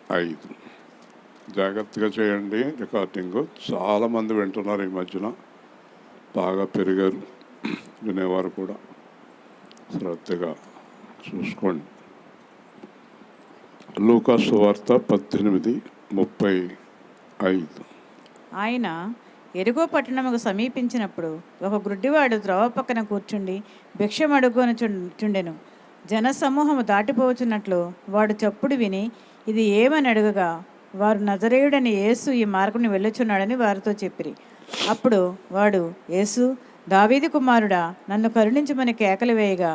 5. జాగ్రత్తగా చేయండి. రికార్డింగు చాలామంది వింటున్నారు ఈ మధ్యన, బాగా పెరిగారు వినేవారు కూడా. శ్రద్ధగా చూసుకోండి. లూకా సువార్త 18:35. ఆయన ఎరుగో పట్టణముకు సమీపించినప్పుడు ఒక గుడ్డివాడు త్రోవ పక్కన కూర్చుండి భిక్షమడుగును చుండెను. జనసమూహము దాటిపోవచ్చున్నట్లు వాడు చప్పుడు విని ఇది ఏమని అడుగగా, వారు నజరేయుడని యేసు ఈ మార్గమును వెళ్ళుచున్నాడని వారితో చెప్పిరి. అప్పుడు వాడు, యేసు, దావీదు కుమారుడా, నన్ను కరుణించమని కేకలు వేయగా,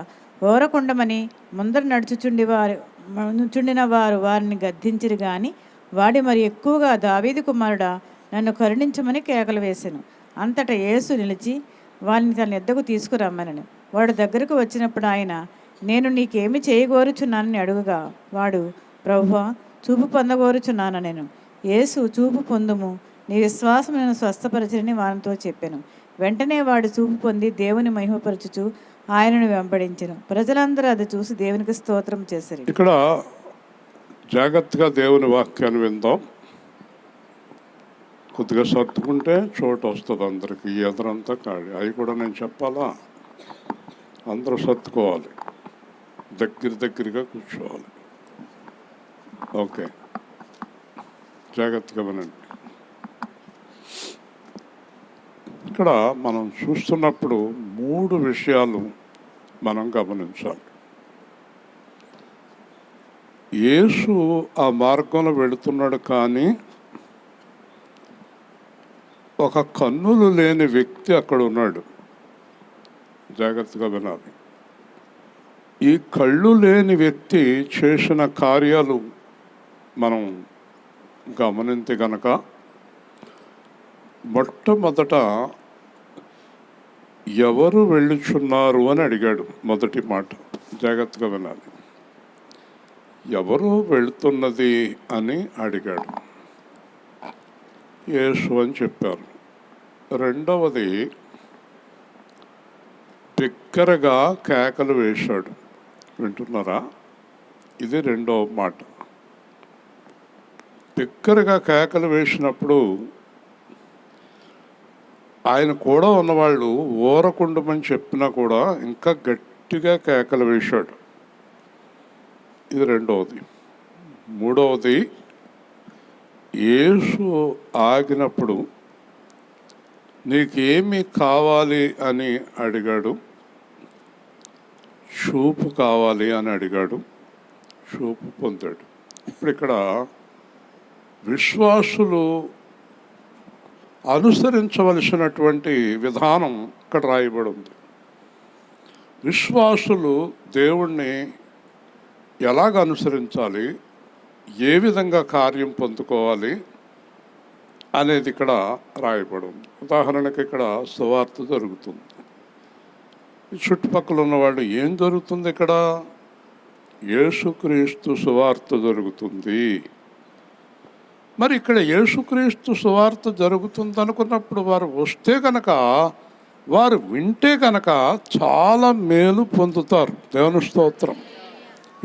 ఓరకుండమని ముందర నడుచుచుండిన వారు వారిని గద్దించిరి. గాని వాడి మరి ఎక్కువగా, దావీదు కుమారుడా, నన్ను కరుణించమని కేకలు వేసెను. అంతటా యేసు నిలిచి వారిని తన ఎద్దకు తీసుకురమ్మనను. వాడు దగ్గరకు వచ్చినప్పుడు ఆయన, నేను నీకేమి చేయగోరుచున్నానని అడుగుగా, వాడు, ప్రభువా, చూపు పొందగోరుచున్నానెను. యేసు, చూపు పొందుము, నీ విశ్వాసం నేను స్వస్థపరచని వారితో చెప్పెను. వెంటనే వాడు చూపు పొంది దేవుని మహిమపరచుచు ఆయనను వెంబడించెను. ప్రజలందరూ అది చూసి దేవునికి స్తోత్రం చేశారు. ఇక్కడ జాగ్రత్తగా దేవుని వాక్యాన్ని విందాం. కొద్దిగా సర్దుకుంటే చోటు వస్తుంది అందరికి. ఈ ఎదురంతా ఖాళీ. అవి కూడా నేను చెప్పాలా? అందరూ సర్దుకోవాలి, దగ్గరగా కూర్చోవాలి. ఓకే, జాగ్రత్తగా వినండి. ఇక్కడ మనం చూస్తున్నప్పుడు 3 విషయాలు మనం గమనించాలి. యేసు ఆ మార్గంలో వెళుతున్నాడు, కానీ ఒక కన్నులు లేని వ్యక్తి అక్కడ ఉన్నాడు. జాగ్రత్తగా వినాలి. ఈ కళ్ళు లేని వ్యక్తి చేసిన కార్యాలు మనం గమనించి గనక, మొట్టమొదట ఎవరు వెళ్ళుచున్నారు అని అడిగాడు. మొదటి మాట జాగ్రత్తగా వినాలి. ఎవరు వెళుతున్నది అని అడిగాడు. యేసు అని చెప్పారు. రెండవది, బిగ్గరగా కేకలు వేశాడు. వింటున్నారా? ఇది రెండవ మాట. బిగ్గరగా కేకలు వేసినప్పుడు ఆయన కూడా ఉన్నవాళ్ళు ఊరకుండమని చెప్పినా కూడా ఇంకా గట్టిగా కేకలు వేశాడు. ఇది రెండవది. మూడవది, యేసు ఆగినప్పుడు నీకేమి కావాలి అని అడిగాడు. చూపు కావాలి అని అడిగాడు. చూపు పొందాడు. ఇప్పుడు ఇక్కడ విశ్వాసులు అనుసరించవలసినటువంటి విధానం ఇక్కడ రాయబడి ఉంది. విశ్వాసులు దేవుణ్ణి ఎలాగ అనుసరించాలి, ఏ విధంగా కార్యం పొందుకోవాలి అనేది ఇక్కడ రాయబడి ఉంది. ఉదాహరణకి ఇక్కడ సువార్త జరుగుతుంది. చుట్టుపక్కల ఉన్నవాళ్ళు, ఏం జరుగుతుంది ఇక్కడ? యేసుక్రీస్తు సువార్త జరుగుతుంది. మరి ఇక్కడ యేసుక్రీస్తు సువార్త జరుగుతుంది అనుకున్నప్పుడు వారు వస్తే కనుక, వారు వింటే కనుక చాలా మేలు పొందుతారు. దేవుని స్తోత్రం.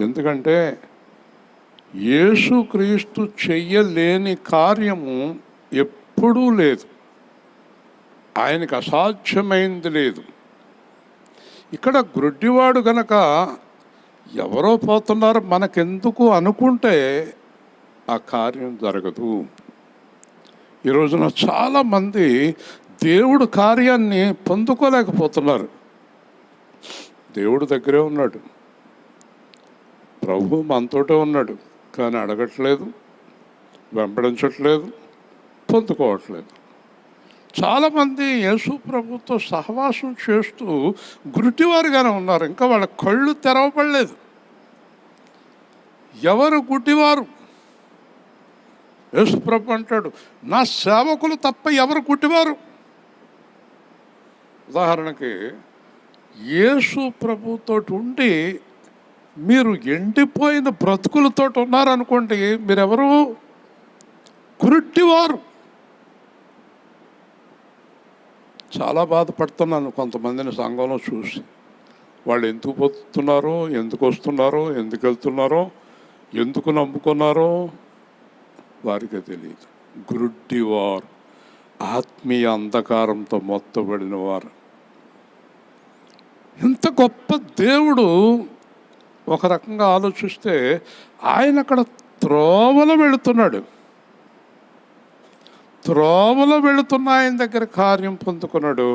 ఎందుకంటే యేసుక్రీస్తు చెయ్యలేని కార్యము ఎప్పుడూ లేదు. ఆయనకు అసాధ్యమైంది లేదు. ఇక్కడ గ్రుడ్డివాడు గనక ఎవరో పోతున్నారు మనకెందుకు అనుకుంటే ఆ కార్యం జరగదు. ఈ రోజున చాలామంది దేవుడు కార్యాన్ని పొందుకోలేకపోతున్నారు. దేవుడు దగ్గరే ఉన్నాడు, ప్రభు మనతోటే ఉన్నాడు, కానీ అడగట్లేదు, వెంబడించట్లేదు, పొందుకోవట్లేదు. చాలామంది యేసు ప్రభుతో సహవాసం చేస్తూ గుడ్డివారుగానే ఉన్నారు. ఇంకా వాళ్ళ కళ్ళు తెరవబడలేదు. ఎవరు గుడ్డివారు? యేసు ప్రభు అంటాడు, నా సేవకులు తప్ప ఎవరు గుడ్డివారు? ఉదాహరణకి యేసు ప్రభుతో ఉండి మీరు ఎండిపోయిన బ్రతుకులతో ఉన్నారనుకోండి, మీరెవరు? గుడ్డివారు. చాలా బాధపడుతున్నాను కొంతమందిని సంఘంలో చూసి. వాళ్ళు ఎందుకు పోతున్నారో, ఎందుకు వస్తున్నారో, ఎందుకు వెళ్తున్నారో, ఎందుకు నమ్ముకున్నారో వారికి తెలియదు. గురుడ్డివారు, ఆత్మీయ అంధకారంతో మొత్తబడిన వారు. ఇంత గొప్ప దేవుడు ఒక రకంగా ఆలోచిస్తే ఆయన అక్కడ త్రోవలో వెళుతున్నాడు. త్రోవలో వెళుతున్న ఆయన దగ్గర కార్యం పొందుకున్నాడు.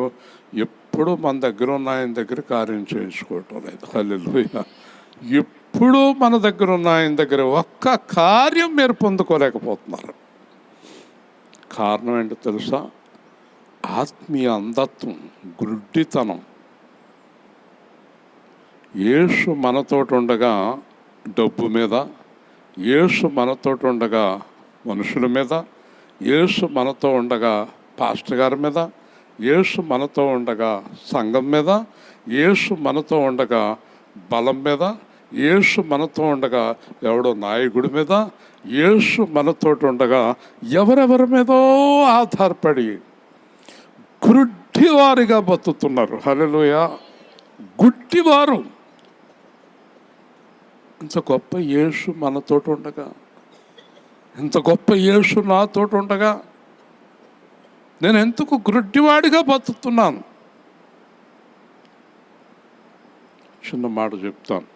ఎప్పుడు మన దగ్గర ఉన్న ఆయన దగ్గర కార్యం చేయించుకోవటం లేదు. హల్లెలూయా. ఎప్పుడు మన దగ్గర ఉన్న ఆయన దగ్గర ఒక్క కార్యం మీరు పొందుకోలేకపోతున్నారు. కారణం ఏంటో తెలుసా? ఆత్మీయ అంధత్వం, గుడ్డితనం. యేసు మనతోటి ఉండగా డబ్బు మీద, యేసు మనతోటి ఉండగా మనుషుల మీద, యేసు మనతో ఉండగా పాస్టర్ గారి మీద, యేసు మనతో ఉండగా సంఘం మీద, యేసు మనతో ఉండగా బలం మీద, యేసు మనతో ఉండగా ఎవడో నాయకుడి మీద, యేసు మనతోటి ఉండగా ఎవరెవరి మీదో ఆధారపడి గుడ్డివారిగా బతుకుతున్నారు. హల్లెలూయా. గుడ్డివారు. ఇంత గొప్ప యేసు మనతోటి ఉండగా, ఇంత గొప్ప యేసు నాతోటి ఉండగా నేను ఎందుకు గుడ్డివాడిగా బతుకుతున్నాను? చిన్న మాట చెప్తాను.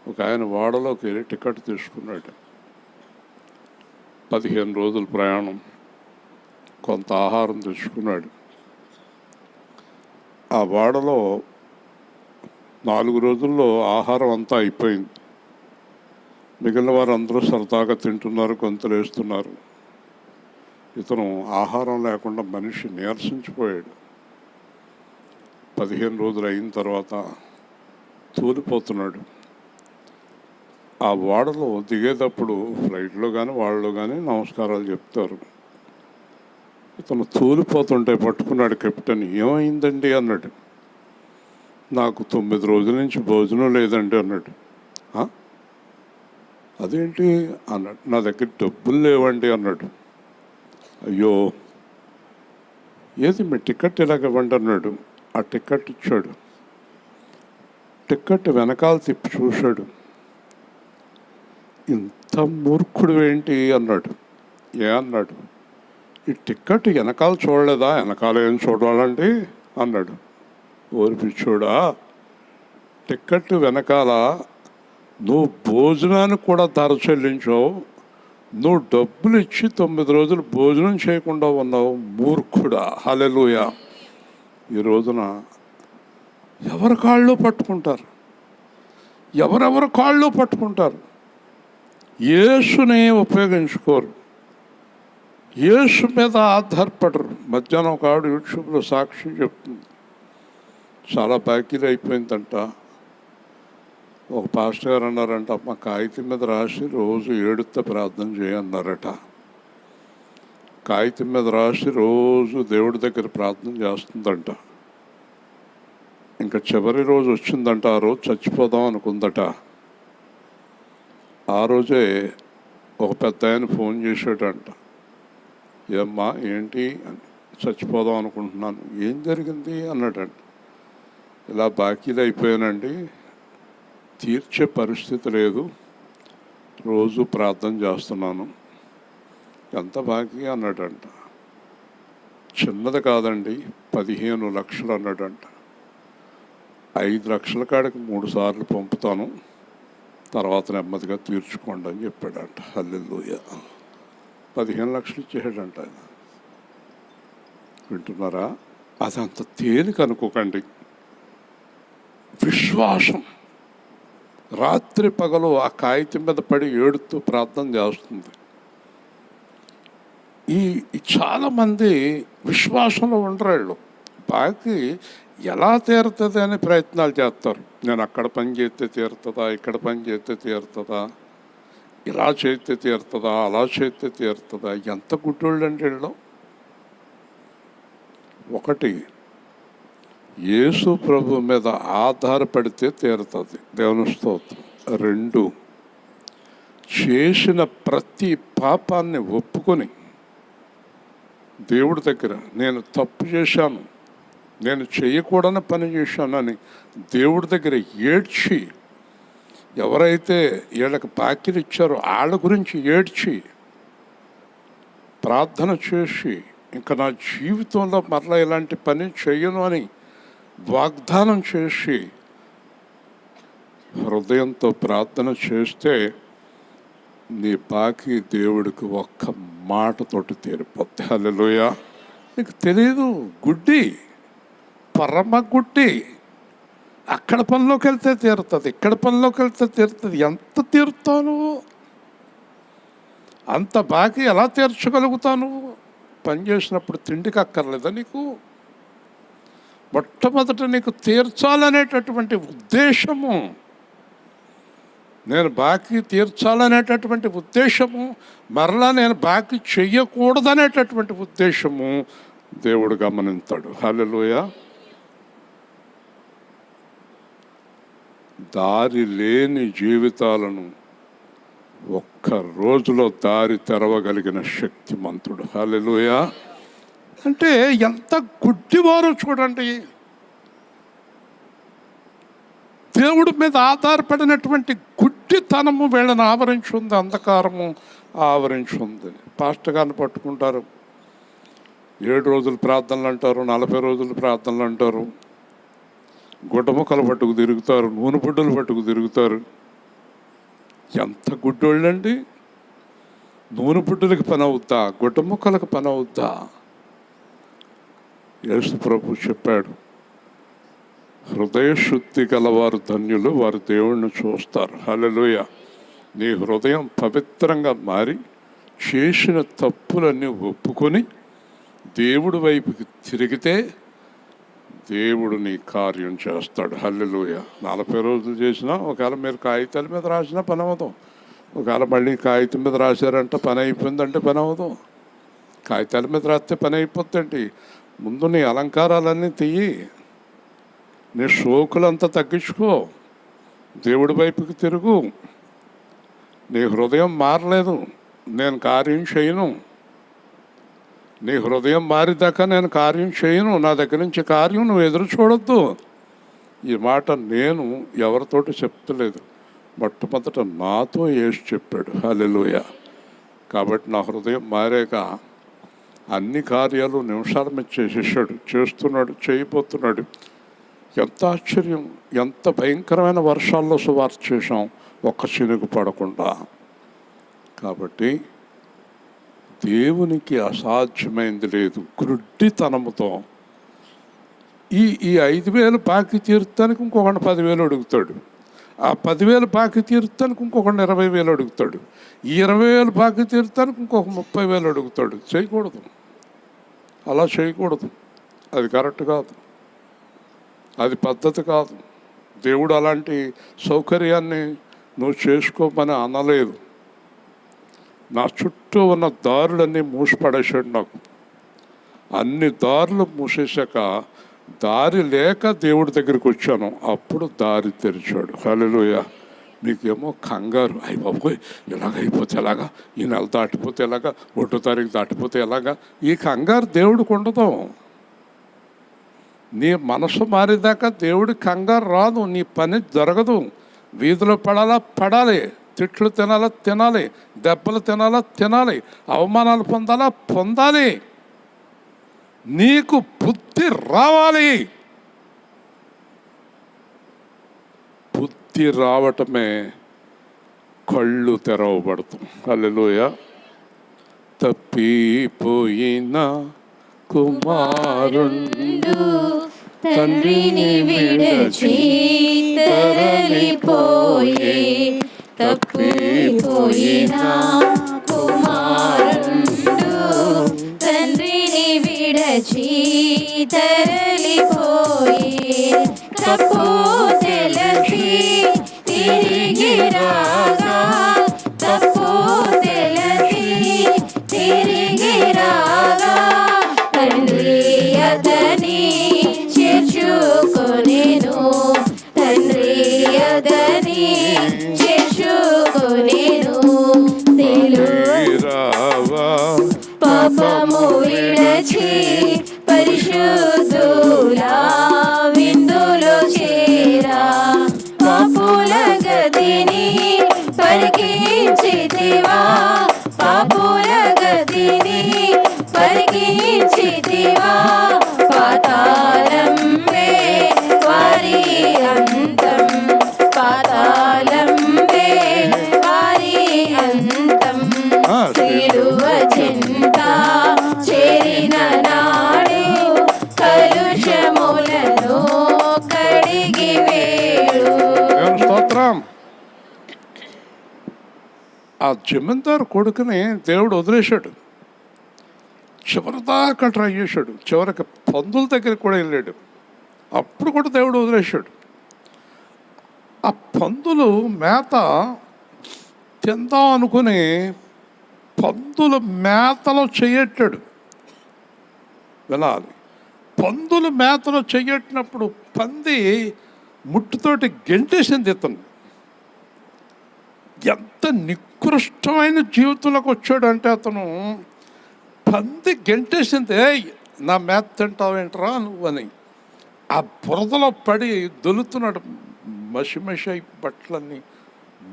ఒక ఆయన వాడలోకి వెళ్ళి టికెట్ తీసుకున్నాడు. 15 రోజుల ప్రయాణం, కొంత ఆహారం తెచ్చుకున్నాడు. ఆ వాడలో 4 రోజుల్లో ఆహారం అంతా అయిపోయింది. మిగిలిన వారు అందరూ సరదాగా తింటున్నారు, గొంతులు వేస్తున్నారు. ఇతను ఆహారం లేకుండా మనిషి నీరసించిపోయాడు. 15 రోజులు అయిన తర్వాత తూలిపోతున్నాడు. ఆ వాడలో దిగేటప్పుడు ఫ్లైట్లో కానీ వాళ్ళలో కానీ నమస్కారాలు చెప్తారు. ఇతను తూలిపోతుంటే పట్టుకున్నాడు కెప్టెన్. ఏమైందండి అన్నాడు. నాకు 9 రోజుల నుంచి భోజనం లేదండి అన్నాడు. అదేంటి అన్నాడు. నా దగ్గర డబ్బులు లేవండి అన్నాడు. అయ్యో, ఏది మీ టికెట్ ఇలాగ ఇవ్వండి అన్నాడు. ఆ టికెట్ ఇచ్చాడు. టికెట్ వెనకాల తిప్పి చూశాడు. ఇంత మూర్ఖుడు ఏంటి అన్నాడు. ఏ అన్నాడు. ఈ టికెట్ వెనకాల చూడలేదా? వెనకాల ఏం చూడాలండి అన్నాడు. ఓర్పిచ్చోడా, టికెట్ వెనకాల నువ్వు భోజనానికి కూడా ధర చెల్లించావు. నువ్వు డబ్బులు ఇచ్చి 9 రోజులు భోజనం చేయకుండా ఉన్నావు. మూర్ఖుడా. హల్లెలూయా. ఈ రోజున ఎవరి కాళ్ళు పట్టుకుంటారు, ఎవరెవరి కాళ్ళు పట్టుకుంటారు. యేసుని ఉపయోగించుకోరు, యేసు మీద ఆధారపడరు. మధ్యాహ్నం ఒక ఆవిడ యూట్యూబ్లో సాక్ష్యం చెప్తుంది. చాలా బాకీలు అయిపోయిందంట. ఒక పాస్టర్ గారు అన్నారంట, అమ్మ కాగితం మీద రాసి రోజు ఏడుతో ప్రార్థన చేయన్నారట. కాగితం మీద రాసి రోజు దేవుడి దగ్గర ప్రార్థన చేస్తుందంట. ఇంకా చివరి రోజు వచ్చిందంట. ఆ రోజు చచ్చిపోదాం అనుకుందట. ఆ రోజే ఒక పెద్ద ఆయన ఫోన్ చేశాడంట. ఏమ్మా ఏంటి అని. చచ్చిపోదాం అనుకుంటున్నాను. ఏం జరిగింది అన్నాడంట. ఇలా బాకీలు అయిపోయానండి, తీర్చే పరిస్థితి లేదు, రోజు ప్రార్థన చేస్తున్నాను. ఎంత బాకీ అన్నాడంట. చిన్నది కాదండి, 15 లక్షలు అన్నాడంట. 5 లక్షల కాడికి 3 సార్లు పంపుతాను, తర్వాత నెమ్మదిగా తీర్చుకోండి అని చెప్పాడంట. హల్లెలూయా. 15 లక్షలు ఇచ్చేసాడంట ఆయన. వింటున్నారా? అదంత తేలిక అనుకోకండి. విశ్వాసం రాత్రి పగలు ఆ కాగితం మీద పడి ఏడుతూ ప్రార్థన చేస్తుంది. ఈ చాలామంది విశ్వాసంలో ఉండరాళ్ళు. బాకీ ఎలా తీరుతుంది అని ప్రయత్నాలు చేస్తారు. నేను అక్కడ పని చేస్తే తీరుతుందా, ఇక్కడ పని చేస్తే తీరుతుందా, ఇలా చేస్తే తీరుతుందా, అలా చేస్తే తీరుతుందా. ఎంత గుడ్డోళ్ళు అంటే వీళ్ళు. ఒకటి, యేసు ప్రభు మీద ఆధారపడితే తీరుతుంది. దేవుని స్తోత్రం. 2, చేసిన ప్రతి పాపాన్ని ఒప్పుకొని దేవుడి దగ్గర నేను తప్పు చేశాను, నేను చేయకూడని పని చేశానని దేవుడి దగ్గర ఏడ్చి ఎవరైతే వీళ్ళకి బాకీలు ఇచ్చారో వాళ్ళ గురించి ఏడ్చి ప్రార్థన చేసి ఇంకా నా జీవితంలో మరలా ఇలాంటి పని చేయను అని వాగ్దానం చేసి హృదయంతో ప్రార్థన చేస్తే నీ బాకీ దేవుడికి ఒక్క మాటతోటి తీరిపోద్ది. హల్లెలూయా. నీకు తెలియదు, గుడ్డి, పరమ గుడ్డి. అక్కడ పనిలోకి వెళ్తే తీరుతుంది, ఇక్కడ పనిలోకి వెళ్తే తీరుతుంది. ఎంత తీరుతావు నువ్వు? అంత బాకీ ఎలా తీర్చగలుగుతావు నువ్వు? పని చేసినప్పుడు తిండికి అక్కర్లేదా నీకు? మొట్టమొదట నీకు తీర్చాలనేటటువంటి ఉద్దేశము, నేను బాకీ తీర్చాలనేటటువంటి ఉద్దేశము, మరలా నేను బాకీ చెయ్యకూడదనేటటువంటి ఉద్దేశము దేవుడు గమనిస్తాడు. హల్లెలూయా. దారి లేని జీవితాలను ఒక్క రోజులో దారి తెరవగలిగిన శక్తిమంతుడు. హల్లెలూయా. అంటే ఎంత గుడ్డివారో చూడండి. దేవుడి మీద ఆధారపడినటువంటి గుడ్డితనము వీళ్ళని ఆవరించి ఉంది, అంధకారము ఆవరించి ఉంది. పాస్టర్ గారిని పట్టుకుంటారు, 7 రోజులు ప్రార్థనలు అంటారు, 40 రోజులు ప్రార్థనలు అంటారు, గుడ్డముక్కలు పట్టుకు తిరుగుతారు, నూనె బుడ్డలు పట్టుకు తిరుగుతారు. ఎంత గుడ్డోళ్ళండి! నూనె బుడ్డలకి పని అవుద్దా? గుడ్డముక్కలకు పని అవుద్దా? యేసు ప్రభు చెప్పాడు, హృదయ శుద్ధి గలవారు ధన్యులు, వారు దేవుణ్ణి చూస్తారు. హల్లెలూయా. నీ హృదయం పవిత్రంగా మారి చేసిన తప్పులన్నీ ఒప్పుకొని దేవుడి వైపుకి తిరిగితే దేవుడు నీ కార్యం చేస్తాడు. హల్లెలూయా. 40 రోజులు చేసినా, ఒకవేళ మీరు కాగితాల మీద రాసినా పని అవ్వదు. ఒకవేళ మళ్ళీ కాగితం మీద రాశారంటే పని అయిపోయిందంటే పని అవ్వదు. కాగితాల మీద రాస్తే పని అయిపోద్దండి. ముందు నీ అలంకారాలన్నీ తీయి, నీ షోకులంతా తగ్గించుకో, దేవుడి వైపుకి తిరుగు. నీ హృదయం మారలేదు, నేను కార్యం చేయను. నీ హృదయం మారిదాకా నేను కార్యం చేయను, నా దగ్గర నుంచి కార్యం నువ్వు ఎదురు చూడొద్దు. ఈ మాట నేను ఎవరితోటి చెప్తలేదు, మొట్టమొదట నాతో యేసు చెప్పాడు. హల్లెలూయా. కాబట్టి నా హృదయం మారాక అన్ని కార్యాలు నిమిషాల మీద చేసేసాడు, చేస్తున్నాడు, చేయబోతున్నాడు. ఎంత ఆశ్చర్యం! ఎంత భయంకరమైన వర్షాల్లో సువార్త చేశాం, ఒక్క చినుకు పడకుండా. కాబట్టి దేవునికి అసాధ్యమైంది లేదు. గుడ్డితనముతో ఈ 5,000 బాకీ తీర్తానికి ఇంకొకటి 10,000 అడుగుతాడు, ఆ 10,000 బాకీ తీర్తానికి ఇంకొకటి 20,000 అడుగుతాడు, ఈ 20,000 బాకీ తీర్తానికి ఇంకొక 30,000 అడుగుతాడు. చేయకూడదు, అలా చేయకూడదు. అది కరెక్ట్ కాదు, అది పద్ధతి కాదు. దేవుడు అలాంటి సౌకర్యాన్ని నువ్వు చేసుకోమని అనలేదు. నా చుట్టూ ఉన్న దారులన్నీ మూసిపడేసాడు. నాకు అన్ని దారులు మూసేశాక దారి లేక దేవుడి దగ్గరికి వచ్చాను, అప్పుడు దారి తెరిచాడు. హల్లెలూయా. మీకేమో కంగారు, అయ్య బాబోయ్ ఇలాగైపోతే ఎలాగా, ఈ నెల దాటిపోతే ఎలాగా, 1వ తారీఖు దాటిపోతే ఎలాగా. ఈ కంగారు దేవుడికి ఉండదు. నీ మనసు మారేదాకా దేవుడి కంగారు రాదు, నీ పని జరగదు. వీధిలో పడాలా పడాలి, తిట్లు తినాలా తినాలి, దెబ్బలు తినాలా తినాలి, అవమానాలు పొందాలా పొందాలి. నీకు బుద్ధి రావాలి. బుద్ధి రావటమే కళ్ళు తెరవబడతాం. హల్లెలూయా. తప్పిపోయిన కుమారుండు తండ్రిని విడచి తరలిపోయే, తప్పిపోయిన కుమారుండు తండ్రిని విడచి తరలిపోయే, తప్పు తెలిసి తిరిగి రాగా, తప్పు తెలిసి తిరిగి రాగా, తండ్రి అతని చేర్చుకొనెను, తండ్రి అతని చేర్చుకొనెను. పాపము విడచి పరిశుద్ధుల విందులో చేరి జమీందారు కొడుకుని దేవుడు వదిలేశాడు. చివరిదాకా ట్రై చేశాడు, చివరికి పందుల దగ్గరికి కూడా వెళ్ళాడు. అప్పుడు కూడా దేవుడు వదిలేశాడు. ఆ పందులు మేత తిందాం అనుకుని పందుల మేతలో చెయ్యట్టాడు. వెళ్ళాలి. పందుల మేతలో చెయ్యట్టినప్పుడు పంది ముట్టుతోటి గెంటేసింది ఇతను. ఎంత నికృష్టమైన జీవితంలోకి వచ్చాడంటే అతను, పంది గెంటేసింది, నా మేత తింటావేంట్రా నువ్వు అని. ఆ బురదలో పడి దొలుతున్నాడు. మసి బట్టలన్నీ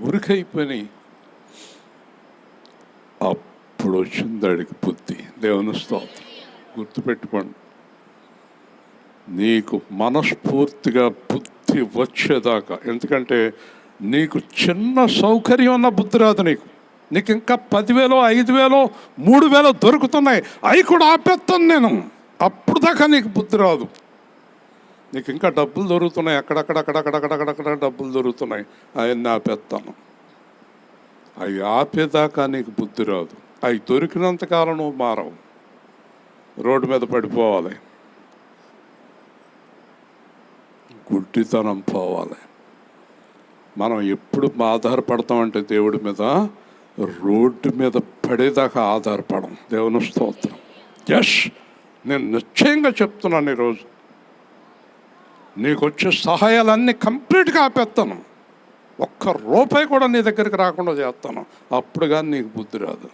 మురికైపోయినాయి. అప్పుడు వచ్చింది అడిగి బుద్ధి. దేవుని స్తోత్రం. గుర్తుపెట్టుకోండి, నీకు మనస్ఫూర్తిగా బుద్ధి వచ్చేదాకా, ఎందుకంటే నీకు చిన్న సౌకర్యం ఉన్న బుద్ధి రాదు. నీకు ఇంకా 10,000, 5,000, 3,000 దొరుకుతున్నాయి, అవి కూడా ఆపేస్తాను నేను. అప్పుడు దాకా నీకు బుద్ధి రాదు. నీకు ఇంకా డబ్బులు దొరుకుతున్నాయి, అక్కడక్కడ డబ్బులు దొరుకుతున్నాయి, అవన్నీ ఆపేస్తాను. అవి ఆపేదాకా నీకు బుద్ధి రాదు. అవి దొరికినంతకాలం నువ్వు మారవు, రోడ్డు మీద పడిపోవాలి, గుడ్డితనం పోవాలి. మనం ఎప్పుడు ఆధారపడతామంటే దేవుడి మీద, రోడ్డు మీద పడేదాకా ఆధారపడం. దేవుని స్తోత్రం. ఎస్, నేను నిశ్చయంగా చెప్తున్నాను, ఈరోజు నీకు వచ్చే సహాయాలన్నీ కంప్లీట్గా ఆపేస్తాను. ఒక్క రూపాయి కూడా నీ దగ్గరికి రాకుండా చేస్తాను. అప్పుడు కానీ నీకు బుద్ధి రాదు.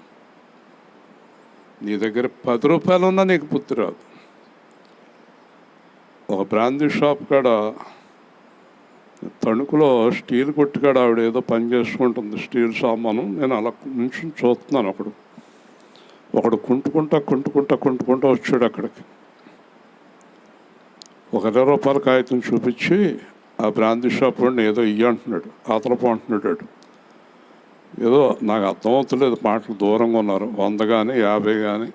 నీ దగ్గర 10 రూపాయలు ఉన్నా నీకు బుద్ధి రాదు. ఒక బ్రాందీ షాప్ కాడ, తణుకులో స్టీల్ కొట్టుకాడ ఆవిడ ఏదో పని చేసుకుంటుంది, స్టీల్ సామాను. నేను అలా నుంచి చూస్తున్నాను. ఒకడు కుంటుకుంటా వచ్చాడు అక్కడికి. ఒక 20 రూపాయల కాగితం చూపించి ఆ బ్రాందీ షాప్ వాడిని ఏదో అంటున్నాడు, ఆతలపో అంటున్నాడు. ఏదో నాకు అర్థమవుతలేదు, మాటలు దూరంగా ఉన్నారు. 100 కానీ 50 కానీ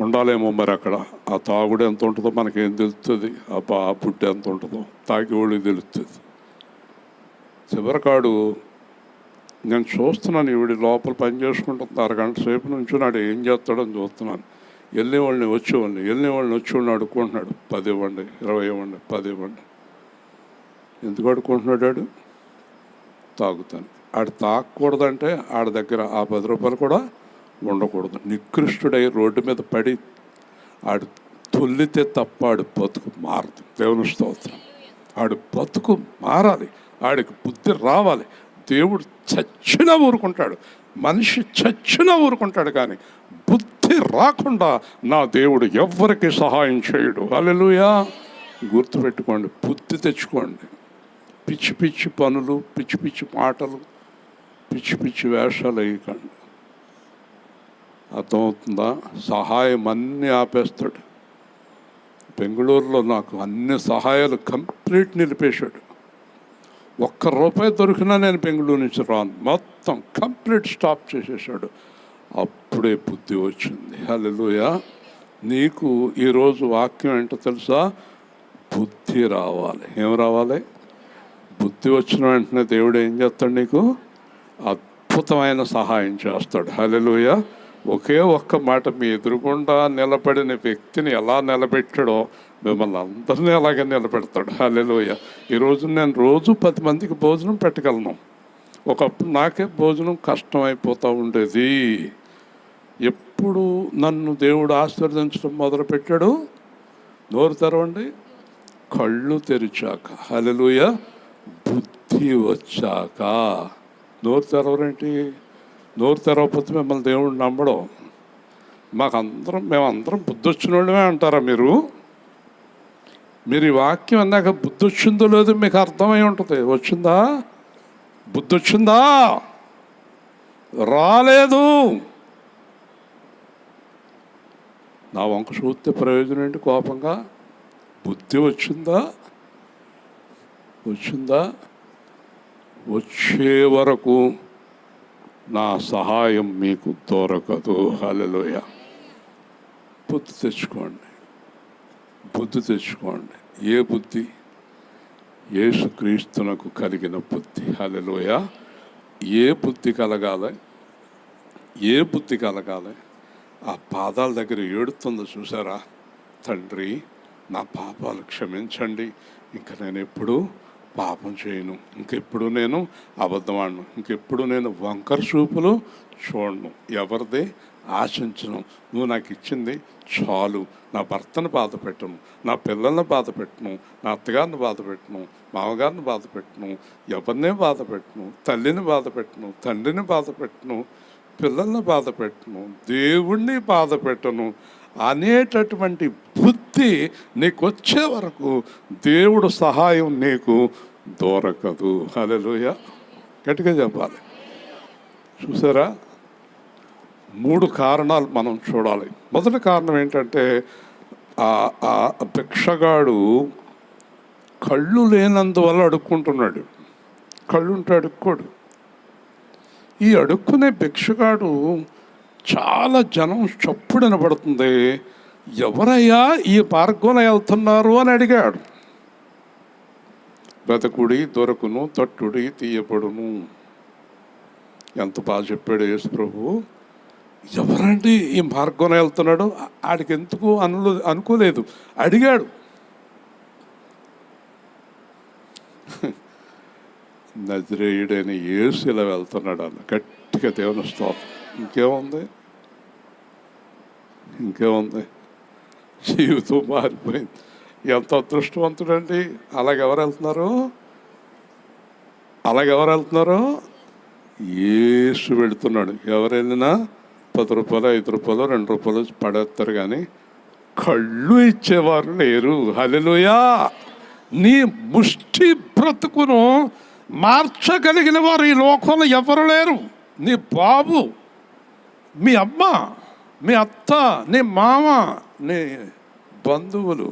ఉండాలేమో మరి అక్కడ. ఆ తాగుడు ఎంత ఉంటుందో మనకేం తెలుస్తుంది, ఆ పుట్టి ఎంత ఉంటుందో తాగేవాళ్ళకి తెలుస్తుంది. చివరికాడు నేను చూస్తున్నాను, ఈవిడి లోపల పని చేసుకుంటుంది. 1 గంట సేపు నుంచి నాడు ఏం చేస్తాడని చూస్తున్నాను. వెళ్ళేవాళ్ళని వచ్చేవాళ్ళని అడుక్కుంటున్నాడు. 10 ఇవ్వండి, 20 ఇవ్వండి, 10 ఇవ్వండి. ఎందుకు అడుక్కుంటున్నాడు? తాగుతాను. ఆడు తాగకూడదంటే ఆడ దగ్గర ఆ 10 రూపాయలు కూడా ఉండకూడదు. నికృష్టుడై రోడ్డు మీద పడి ఆడు తొల్లితే తప్ప ఆడు బతుకు మారదు. దేవుని స్తోత్రం. ఆడు బతుకు మారాలి, ఆడికి బుద్ధి రావాలి. దేవుడు చచ్చినా ఊరుకుంటాడు, మనిషి చచ్చినా ఊరుకుంటాడు, కానీ బుద్ధి రాకుండా నా దేవుడు ఎవ్వరికి సహాయం చేయడు. హల్లెలూయా. గుర్తుపెట్టుకోండి, బుద్ధి తెచ్చుకోండి. పిచ్చి పిచ్చి పనులు, పిచ్చి పిచ్చి మాటలు, పిచ్చి పిచ్చి వేషాలు వేయకండి. అర్థమవుతుందా? సహాయం అన్నీ ఆపేస్తాడు. బెంగళూరులో నాకు అన్ని సహాయాలు కంప్లీట్ నిలిపేశాడు. 1 రూపాయి దొరికినా నేను బెంగళూరు నుంచి రాను, మొత్తం కంప్లీట్ స్టాప్ చేసేసాడు. అప్పుడే బుద్ధి వచ్చింది. హల్లెలూయా. నీకు ఈరోజు వాక్యం ఏంటో తెలుసా? బుద్ధి రావాలి. ఏం రావాలి? బుద్ధి వచ్చిన వెంటనే దేవుడు ఏం చేస్తాడు? నీకు అద్భుతమైన సహాయం చేస్తాడు. హల్లెలూయా. ఒకే ఒక్క మాట, మీ ఎదురుగుండా నిలబడిన వ్యక్తిని ఎలా నిలబెట్టాడో మిమ్మల్ని అందరినీ అలాగే నిలబెడతాడు. హల్లెలూయా. ఈరోజు నేను రోజు 10 మందికి భోజనం పెట్టగలను. ఒకప్పుడు నాకే భోజనం కష్టమైపోతూ ఉండేది. ఎప్పుడు నన్ను దేవుడు ఆశీర్వదించడం మొదలుపెట్టాడు? నోరు తెరవండి, కళ్ళు తెరిచాక. హల్లెలూయా. బుద్ధి వచ్చాక. నోరు తెరవరేంటి? నోరు తెరవకపోతే మిమ్మల్ని దేవుడు నమ్మడం. మేమందరం బుద్ధి వచ్చిన వాళ్ళమే అంటారా మీరు? ఈ వాక్యం అన్నాక బుద్ధి వచ్చిందో లేదో మీకు అర్థమై ఉంటుంది. వచ్చిందా? బుద్ధి వచ్చిందా? రాలేదు. నా వంక చూస్తే ప్రయోజనం ఏంటి? కోపంగా. బుద్ధి వచ్చిందా? వచ్చే వరకు నా సహాయం మీకు దొరకదు. హల్లెలూయా. బుద్ధి తెచ్చుకోండి. ఏ బుద్ధి? యేసుక్రీస్తునకు కలిగిన బుద్ధి. హల్లెలూయా. ఏ బుద్ధి కలగాలి, ఏ బుద్ధి కలగాలి? ఆ పాదాల దగ్గర ఏడుతుందో చూసారా? తండ్రి, నా పాపాలు క్షమించండి, ఇంక నేను ఎప్పుడు పాపం చేయను, ఇంకెప్పుడు నేను అబద్ధం ఆడను, ఇంకెప్పుడు నేను వంకర చూపులు చూడను, ఎవరిది ఆశించను, నువ్వు నాకు ఇచ్చింది చాలు, నా భర్తను బాధ పెట్టను, నా పిల్లల్ని బాధ పెట్టను, నా అత్తగారిని బాధ పెట్టను, మామగారిని బాధ పెట్టను, ఎవరినే బాధ పెట్టను, తల్లిని బాధ పెట్టను, తండ్రిని బాధ పెట్టను, పిల్లల్ని బాధ పెట్టను, దేవుణ్ణి బాధ పెట్టను అనేటటువంటి బుద్ధి నీకు వచ్చే వరకు దేవుడు సహాయం నీకు దొరకదు. హల్లెలూయా, గట్టిగా చెప్పాలి. చూసారా? 3 కారణాలు మనం చూడాలి. మొదటి కారణం ఏంటంటే, ఆ భిక్షగాడు కళ్ళు లేనందువల్ల అడుక్కుంటున్నాడు. కళ్ళుంటే అడుక్కోడు. ఈ అడుక్కునే భిక్షగాడు చాలా జనం చప్పుడు వినబడుతుంది, ఎవరయ్యా ఈ మార్గంలో వెళ్తున్నారు అని అడిగాడు. బ్రతకుడి దొరకును, తట్టుడి తీయబడును. ఎంత బాగా చెప్పాడు యేసు ప్రభు. ఎవరండి ఈ మార్గంలో వెళ్తున్నాడు? ఆడికి ఎందుకు అనుకోలేదు, అడిగాడు. నజరేయుడైన యేసు ఇలా వెళ్తున్నాడు అన్న. గట్టిగా దేవుని స్తోత్రం. ఇంకేముంది? జీవితం మారిపోయింది. ఎంత అదృష్టవంతుడండి. అలాగెవరు వెళ్తున్నారు? యేసు వెళుతున్నాడు. ఎవరు వెళ్ళినా 10 రూపాయలు, 5 రూపాయలు, 2 రూపాయలు పడేస్తారు, కానీ కళ్ళు ఇచ్చేవారు లేరు. హల్లెలూయా. నీ ముష్టి బ్రతుకును మార్చగలిగిన వారు ఈ లోకంలో ఎవరు లేరు. నీ బాబు, మీ అమ్మ, మీ అత్త, నీ మామ, నీ బంధువులు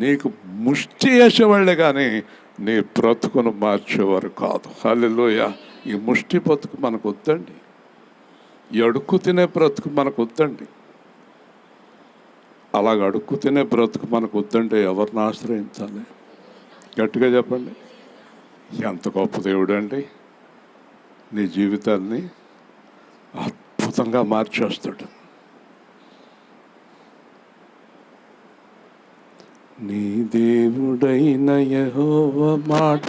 నీకు ముష్టి వేసేవాళ్ళే కానీ నీ బ్రతుకును మార్చేవారు కాదు. హల్లెలూయా. ఈ ముష్టి బ్రతుకు మనకు వద్దండి. ఈ అడుక్కు తినే బ్రతుకు మనకు వద్దండి. అలాగ అడుక్కు తినే బ్రతుకు మనకు వద్దంటే ఎవరిని ఆశ్రయించాలి? గట్టిగా చెప్పండి. ఎంత గొప్ప దేవుడు అండి. నీ జీవితాన్ని అద్భుతంగా మార్చేస్తాడు. నీ దేవుడైన యెహోవా మాట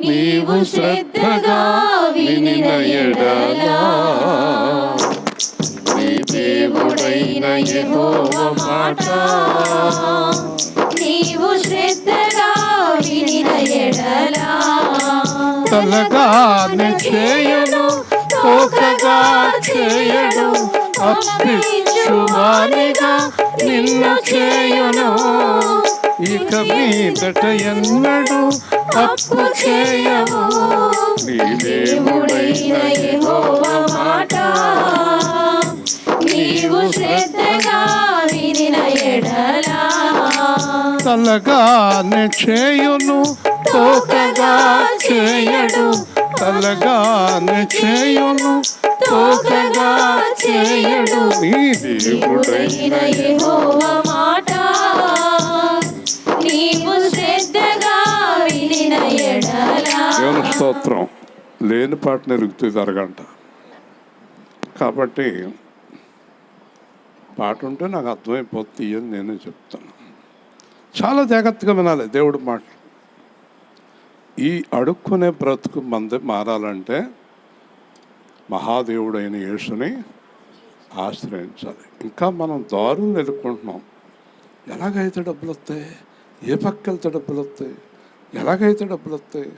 నీవు శ్రద్ధగా వినిన ఎడల, నీ దేవుడైన యెహోవా మాట నీవు శ్రద్ధగా వినిన ఎడల, తలగానే చేయను, తోకగా చేయడు, అప్పించువానిగా నిన్ను చేయును, ఇక మీదట ఎన్నడు అప్పు చేయవు. నీ దేవుడైన యెహోవా మాట నీవు శ్రద్ధగా వినిన ఎడల, తలగానే చేయును, తోకగా చేయడు, తలగానే చేయును, తోకగా చేయడు, నీ దేవుడైన యెహోవా మాట నీవు శ్రద్ధగా వినిన ఎడల. దేవుని స్తోత్రం. లేని పాటను ఎరుగుతుంది అరగంట. కాబట్టి పాట ఉంటే నాకు అర్థమైపోతుంది అని నేనే చెప్తాను. చాలా జాగ్రత్తగా వినాలి దేవుడి మాట. ఈ అడుక్కునే బ్రతుకు మంది మారాలంటే మహాదేవుడైన యేసుని ఆశ్రయించాలి. ఇంకా మనం దారులు ఎదుర్కొంటున్నాం. ఎలాగైతే డబ్బులు వస్తాయి, ఏ పక్క వెళ్తే డబ్బులు వస్తాయి, ఎలాగైతే డబ్బులు వస్తాయి,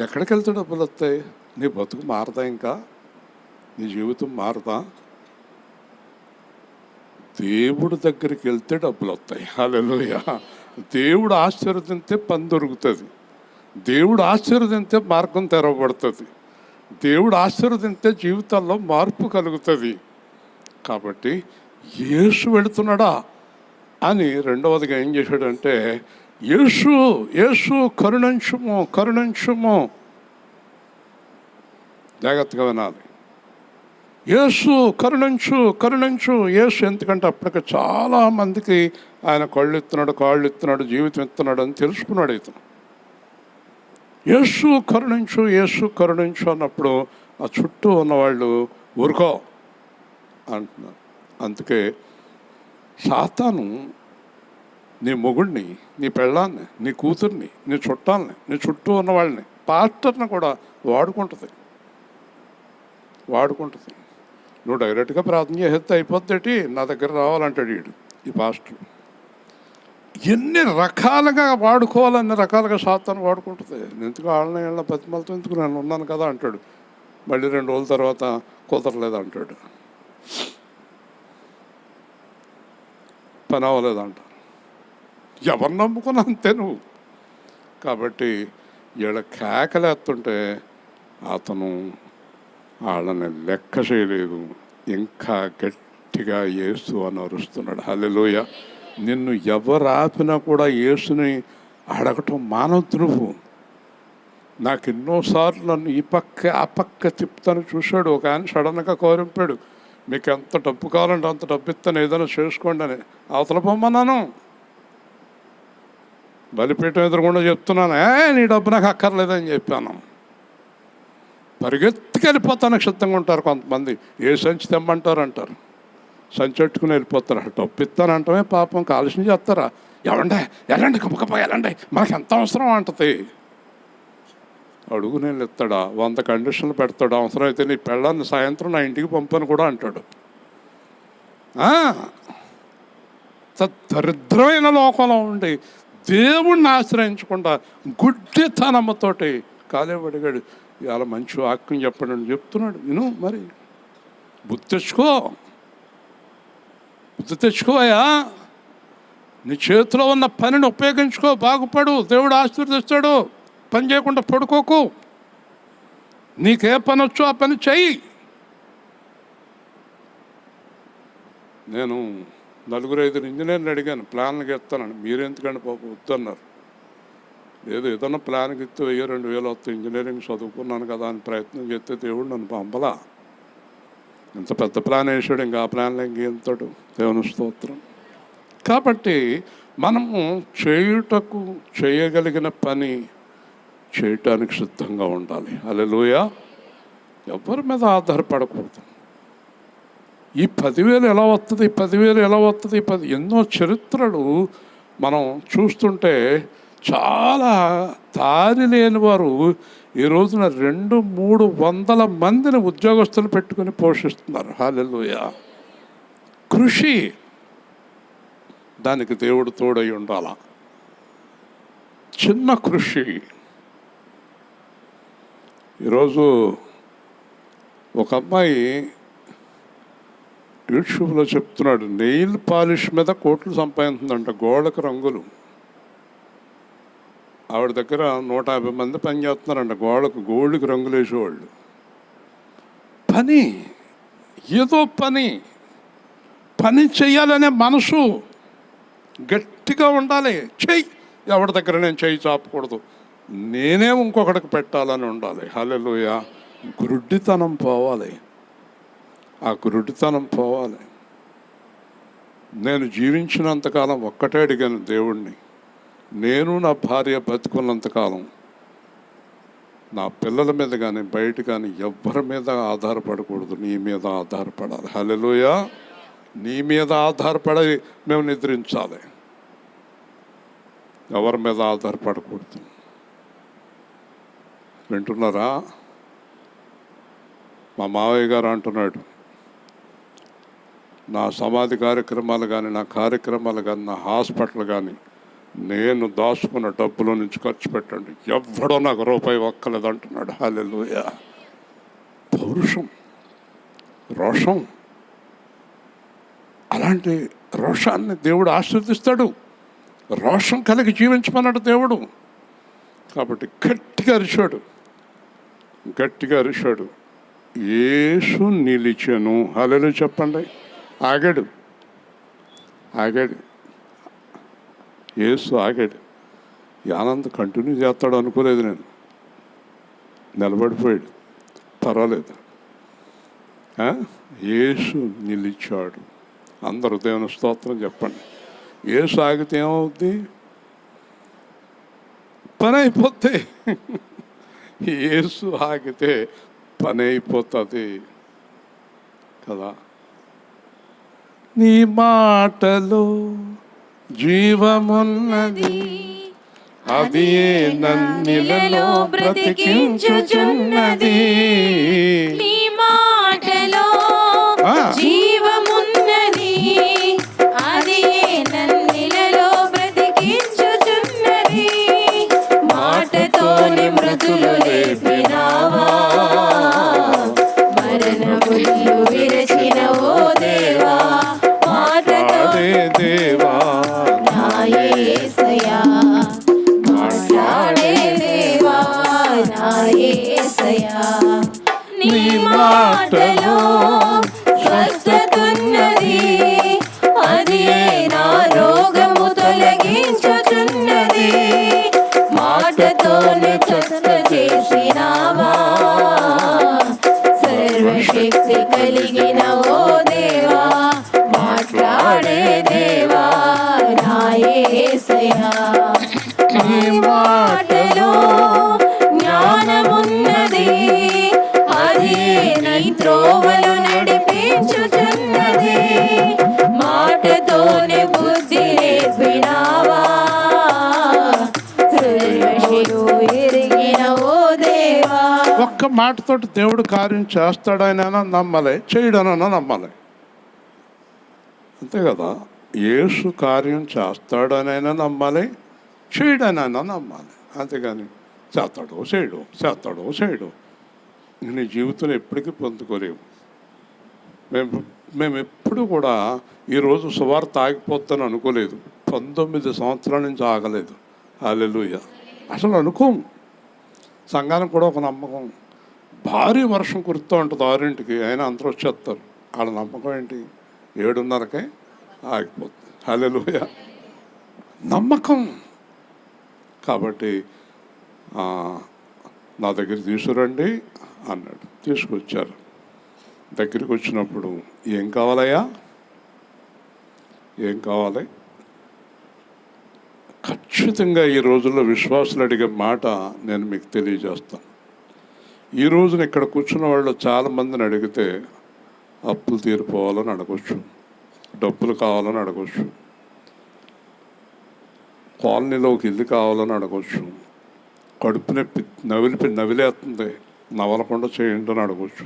ఎక్కడికి వెళ్తే డబ్బులు వస్తాయి? నీ బతుకు మారదా? ఇంకా నీ జీవితం మారదా? దేవుడి దగ్గరికి వెళ్తే డబ్బులు వస్తాయి. హల్లెలూయా. దేవుడు ఆశీర్వదింతే పని దొరుకుతుంది. దేవుడు ఆశీర్వదింతే మార్గం తెరవబడుతుంది. దేవుడు ఆశీర్వదింతే జీవితాల్లో మార్పు కలుగుతుంది. కాబట్టి యేసు వెళుతున్నాడా అని రెండవదిగా ఏం చేశాడంటే, యేసు యేసు కరుణించుము. జాగ్రత్తగా వినాలి. యేసు కరుణించు. యేసు ఎందుకంటే అప్పటికి చాలా మందికి ఆయన కాళ్ళు ఇస్తున్నాడు, జీవితం ఇస్తున్నాడు అని తెలుసుకున్నాడు. ఇతను యేసు కరుణించు, యేసు కరుణించు అన్నప్పుడు ఆ చుట్టూ ఉన్నవాళ్ళు ఊరుకో అంటున్నారు. అందుకే సాతాను నీ మొగుడిని, నీ పెళ్ళాన్ని, నీ కూతుర్ని, నీ చుట్టాలని, నీ చుట్టూ ఉన్న వాళ్ళని, పాస్టర్ని కూడా వాడుకుంటుంది. నువ్వు డైరెక్ట్గా ప్రార్థన చేసేస్తే అయిపోద్దేటి, నా దగ్గర రావాలంటాడు వీడు, ఈ పాస్టర్. ఎన్ని రకాలుగా వాడుకోవాలన్ని రకాలుగా సాతాను వాడుకుంటుంది. ఎందుకు వాళ్ళని వీళ్ళ బతిమలతో ఎందుకు, నేను ఉన్నాను కదా అంటాడు. మళ్ళీ 2 రోజుల తర్వాత కుదరలేదు అంటాడు, పని అవ్వలేదంటారు. ఎవరు నమ్ముకున్నా అంతే నువ్వు. కాబట్టి వీళ్ళ కేకలేస్తుంటే అతను వాళ్ళని లెక్క చేయలేదు, ఇంకా గట్టిగా యేసు అని అరుస్తున్నాడు. హల్లెలూయా. నిన్ను ఎవరు ఆపినా కూడా యేసుని అడగటం మానవద్దు నువ్వు. నాకు ఎన్నోసార్లు నన్ను ఈ పక్క ఆ పక్క తిప్పుతాను చూశాడు. ఒక ఆయన సడన్గా కోరింపాడు, మీకు ఎంత డబ్బు కావాలంటే అంత డబ్బు ఇస్తాను, ఏదైనా చేసుకోండి అని. అవతల పొమ్మన్నాను, బలిపీఠం ఎదురుకుండా చెప్తున్నాను, నీ డబ్బు నాకు అక్కర్లేదని చెప్పాను. పరిగెత్తికి వెళ్ళిపోతానికి సిద్ధంగా ఉంటారు కొంతమంది. ఏ సంచి తెమ్మంటారు అంటారు, సంచి పెట్టుకుని వెళ్ళిపోతారు. డబ్బు ఇస్తానంటమే పాపం కాలుష్యం చేస్తారా? ఎలాంటి కప్పకపో ఎలాంటి, మనకి ఎంత అవసరం అంటది. అడుగు నేను ఇస్తాడా, 100 కండిషన్లు పెడతాడు. అవసరం అయితే నీ పెళ్ళాన్ని సాయంత్రం నా ఇంటికి పంపని కూడా అంటాడు. దరిద్రమైన లోకంలో ఉండి దేవుణ్ణి ఆశ్రయించకుండా గుడ్డితనమ్మతోటి కాలేబడిగాడు. ఇవాళ మంచి వాక్యం చెప్పండి అని చెప్తున్నాడు. విను మరి, బుద్ధి తెచ్చుకోయా. నీ చేతిలో ఉన్న పనిని ఉపయోగించుకో, బాగుపడు, దేవుడు ఆశీర్వదిస్తాడు. పని చేయకుండా పడుకోకు, నీకే పని వచ్చో ఆ పని చెయ్యి. నేను 4-5 ఇంజనీర్ని అడిగాను, ప్లాన్కి ఇస్తానని. మీరెందుకండి పాప వద్దన్నారు. లేదు, ఏదన్నా ప్లాన్కి ఇస్తే 1000-2000 వస్తాయి, ఇంజనీరింగ్ చదువుకున్నాను కదా అని ప్రయత్నం చేస్తే దేవుడు నన్ను పంపలా. ఇంత పెద్ద ప్లాన్ వేసాడు, ఇంకా ఆ ప్లాన్లో ఇంకేంతాడు. దేవుని స్తోత్రం. కాబట్టి మనము చేయగలిగిన పని చేయటానికి సిద్ధంగా ఉండాలి. హల్లెలూయా. ఎవరి మీద ఆధారపడకూడదు. ఈ 10,000 ఎలా వస్తుంది, 10,000 ఎలా వస్తుంది, ఎన్నో చరిత్రలు మనం చూస్తుంటే చాలా దారి లేని వారు ఈ రోజున 200-300 మందిని ఉద్యోగస్తులు పెట్టుకుని పోషిస్తున్నారు. హల్లెలూయా. కృషి, దానికి దేవుడు తోడై ఉండాల. చిన్న కృషి. ఈరోజు ఒక అమ్మాయి యూట్యూబ్లో చెప్తున్నాడు, నెయిల్ పాలిష్ మీద కోట్లు సంపాదించిందంట, గోడకు రంగులు. ఆవిడ దగ్గర 150 మంది పని చేస్తున్నారంట, గోల్డ్కి రంగులు వేసేవాళ్ళు. పని, ఏదో పని చెయ్యాలనే మనసు గట్టిగా ఉండాలి. చెయ్యి, ఎవరి దగ్గర నేను చెయ్యి చాపకూడదు, నేనే ఇంకొకటికి పెట్టాలని ఉండాలి. హల్లెలూయా. గురుడితనం పోవాలి, ఆ గురుడితనం పోవాలి. నేను జీవించినంతకాలం ఒక్కటే అడిగాను దేవుణ్ణి, నేను నా భార్య బతుకున్నంతకాలం నా పిల్లల మీద కానీ బయట కానీ ఎవ్వరి మీద ఆధారపడకూడదు, నీ మీద ఆధారపడాలి. హల్లెలూయా. నీ మీద ఆధారపడి మేము నిద్రించాలి, ఎవరి మీద ఆధారపడకూడదు. వింటున్నారా? మా మావయ్య గారు అంటున్నాడు, నా సమాధి కార్యక్రమాలు కానీ, నా కార్యక్రమాలు కానీ, నా హాస్పిటల్ కానీ నేను దాచుకున్న డబ్బులో నుంచి ఖర్చు పెట్టండి, ఎవ్వడో నాకు రూపాయి ఒక్కలేదు అంటున్నాడు. హల్లెలూయా. పౌరుషం, రోషం, అలాంటి రోషాన్ని దేవుడు ఆశీర్వదిస్తాడు. రోషం కలిగి జీవించమన్నాడు దేవుడు. కాబట్టి గట్టిగా అరిచాడు, యేసు నిలిచెను. హల్లెలూయా చెప్పండి. ఆగాడు, యేసు ఆగాడు. ఈ ఆనంద్ కంటిన్యూ చేస్తాడు అనుకోలేదు నేను. నిలబడిపోయాడు, పర్వాలేదు. యేసు నిలిచాడు. అందరూ దేవుని స్తోత్రం చెప్పండి. యేసు ఆగితే ఏమవుద్ది? పని అయిపోతే యేసు ఆగితే పని అయిపోతుంది కదా. నీ మాటలో జీవమున్నది, అది నన్నిలలో బ్రతికించుచున్నది. నీ మాటలో ఆ. జీవమున్నది, అది నన్నిలలో బ్రతికించుచున్నది. మాటతోనే మృతులు లేపినావా, మరణ పుల్లు విరచిన ఓ దేవా. మాటతో దేవా నా యేసయ్యా, మాట్లాడే దేవా నా యేసయ్యా. నీ మాటలో స్వస్థతున్నది, అది నా రోగము తొలగించుచున్నది. మాటతోనే స్వస్థ చేసినావా, సర్వశక్తి కలిగిన ఓ దేవా. మాట్లాడే దేవా నా యేసయ్యా. నీ మాటలో జ్ఞానమున్నది, అది నీ త్రోవలు నడిపించుచున్నది. మాటతోనే బుద్ధి నేర్పినావా, సర్వశక్తుడు ఎరిగిన ఓ దేవా. ఒక్క మాటతోటి దేవుడు కార్యం చేస్తాడనైనా నమ్మాలి, చేయడనైనా నమ్మాలి, అంతే కదా. యేసు కార్యం చేస్తాడనైనా నమ్మాలి, చేయడనైనా నమ్మాలి, అంతేగాని చేస్తాడో చేయడు, చేస్తాడో చేయడు నీ జీవితంలో ఎప్పటికీ పొందుకోలేము. మేము ఎప్పుడు కూడా ఈరోజు సువార్త ఆగిపోతాను అనుకోలేదు. 19 సంవత్సరాల నుంచి ఆగలేదు. హల్లెలూయా. అసలు అనుకోము. సంఘానికి కూడా ఒక నమ్మకం, భారీ వర్షం కురుతూ ఉంటుంది 6ంటికి, అయినా అందరూ వచ్చేస్తారు. వాళ్ళ నమ్మకం ఏంటి? 7:30కే ఆగిపోతుంది. హల్లెలూయా. నమ్మకం. కాబట్టి నా దగ్గర తీసుకురండి అన్నాడు. తీసుకొచ్చారు. దగ్గరికి వచ్చినప్పుడు ఏం కావాలయ్యా, ఏం కావాలి? ఖచ్చితంగా ఈ రోజుల్లో విశ్వాసులు అడిగే మాట నేను మీకు తెలియజేస్తాను. ఈ రోజున ఇక్కడ కూర్చున్న వాళ్ళు చాలామందిని అడిగితే అప్పులు తీరిపోవాలని అడగవచ్చు, డబ్బులు కావాలని అడగవచ్చు, కాలనీలో ఒక ఇల్లు కావాలని అడగవచ్చు, కడుపు నొప్పి నవిలేస్తుంది నవలకుండా చేయండి అని అడగవచ్చు,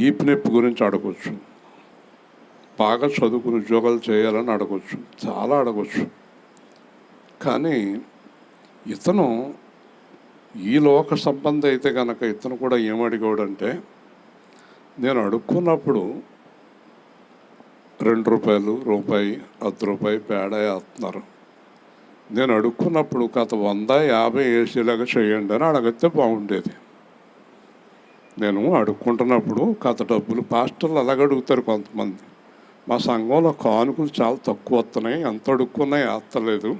ఈపు నొప్పి గురించి అడగవచ్చు, బాగా చదువుకుని ఉద్యోగాలు చేయాలని అడగవచ్చు, చాలా అడగవచ్చు. కానీ ఇతను ఈ లోక సంబంధ అయితే కనుక ఇతను కూడా ఏమడిగాడంటే, నేను అడుక్కున్నప్పుడు ₹2, రూపాయి, ₹10 పేడా వేస్తున్నారు. నేను అడుక్కున్నప్పుడు గత 100, 50 వేసేలాగా చేయండి అని అడగితే బాగుండేది. నేను అడుక్కుంటున్నప్పుడు గత డబ్బులు పాస్టర్లు అలాగ అడుగుతారు కొంతమంది. మా సంఘంలో కానుకలు చాలా తక్కువ వస్తున్నాయి, ఎంత అడుక్కున్నా వేస్తలేదు,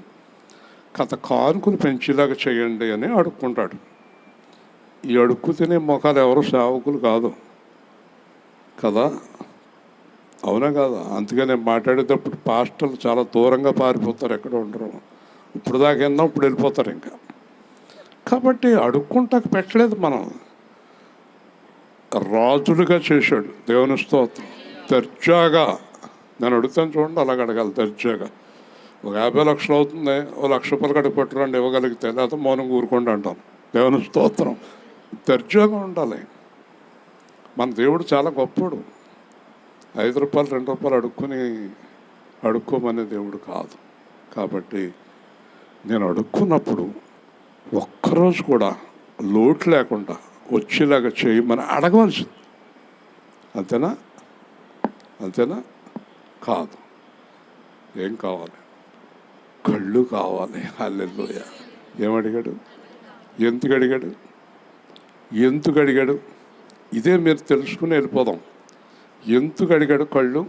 గత కానుకలు పెంచేలాగా చేయండి అని అడుక్కుంటాడు. ఈ అడుక్కు తినే మొఖాలు ఎవరు సేవకులు కాదు కదా, అవునా కాదా? అందుకని నేను మాట్లాడేటప్పుడు పాస్టర్లు చాలా దూరంగా పారిపోతారు, ఎక్కడ ఉండరు. ఇప్పుడు దాకా విన్నాం, ఇప్పుడు వెళ్ళిపోతారు ఇంకా. కాబట్టి అడుక్కుంటాక పెట్టలేదు, మనం రాజులుగా చేశాడు. దేవుని స్తోత్రం. దర్జాగా నేను అడుగుతాను చూడండి, అలాగ అడగాలి దర్జాగా. ఒక 50 లక్షలు అవుతుంది, ₹1,00,000 కడిగి పట్టురండి ఇవ్వగలిగితే, లేకపోతే మౌనం ఊరుకోండి అంటాను. దేవుని స్తోత్రం. దర్జాగా ఉండాలి. మన దేవుడు చాలా గొప్పడు. ₹5, ₹2 అడుక్కోమనే దేవుడు కాదు. కాబట్టి నేను అడుక్కున్నప్పుడు ఒక్కరోజు కూడా లోటు లేకుండా వచ్చేలాగా చేయమని అడగవలసింది. అంతేనా? అంతేనా? కాదు. ఏం కావాలి? కళ్ళు కావాలి. హల్లెలూయా. ఏమడిగాడు? ఎందుకు అడిగాడు? ఎందుకు అడిగాడు? ఇదే మీరు తెలుసుకుని వెళ్ళిపోదాం. ఎందుకు అడిగాడు కళ్ళు?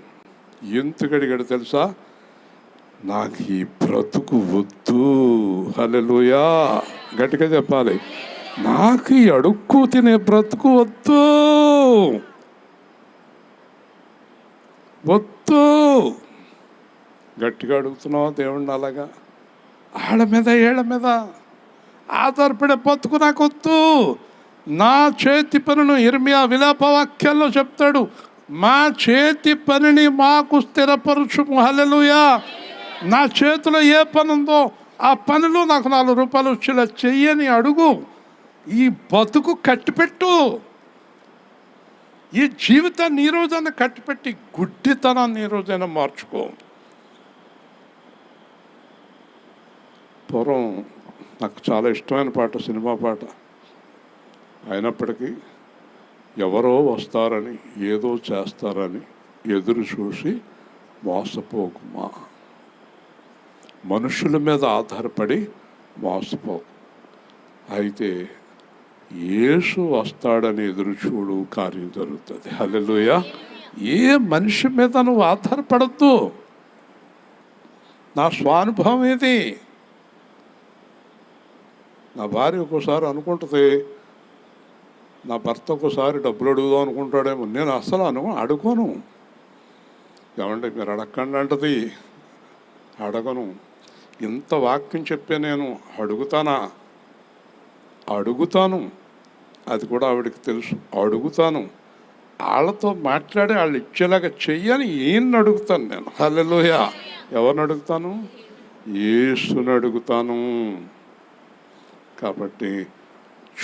ఎందుకు అడిగాడు తెలుసా? నాకు ఈ బ్రతుకు వద్దు. హల్లెలూయా. గట్టిగా చెప్పాలి. నాకు ఈ అడుక్కు తినే బ్రతుకు వద్దు, వద్దు. గట్టిగా అడుగుతున్నావా దేవుణ్ణి? అలాగా ఆళ్ళ మీద ఏళ్ళ మీద ఆధారపడే బతుకు నాకొద్దు. నా చేతి పనులు ఇర్మియా విలాపవాక్యాల్లో చెప్తాడు, మా చేతి పనిని మాకు స్థిరపరచుము. హల్లెలూయా. నా చేతిలో ఏ పని ఉందో ఆ పనిలో నాకు 4 రూపాయలు వచ్చేలా చెయ్యని అడుగు. ఈ బతుకు కట్టిపెట్టు. ఈ జీవితాన్ని ఈ రోజైనా కట్టిపెట్టి గుడ్డితనాన్ని ఈ రోజైనా మార్చుకో. పూర్వం నాకు చాలా ఇష్టమైన పాట, సినిమా పాట. అయినప్పటికీ ఎవరో వస్తారని, ఏదో చేస్తారని ఎదురు చూసి మోసపోకుమా. మనుషుల మీద ఆధారపడి మోసపోకు. అయితే యేసు వస్తాడని ఎదురు చూడు, కార్యం జరుగుతుంది. హల్లెలూయా. ఏ మనిషి మీద నువ్వు ఆధారపడద్దు. నా స్వానుభవం ఇది. నా భార్య ఒక్కోసారి అనుకుంటుంది, నా భర్త ఒక్కోసారి డబ్బులు అడుగుదాం అనుకుంటాడేమో. నేను అసలు అడుగును. ఏమంటే మీరు అడగండి అంటది, అడగను. ఇంత వాక్యం చెప్పే నేను అడుగుతాను. అది కూడా ఆవిడకి తెలుసు. అడుగుతాను. వాళ్ళతో మాట్లాడి వాళ్ళు ఇచ్చేలాగా చెయ్యని ఈయన్ని అడుగుతాను నేను. హల్లెలూయా. ఎవరిని అడుగుతాను? యేసుని అడుగుతాను. కాబట్టి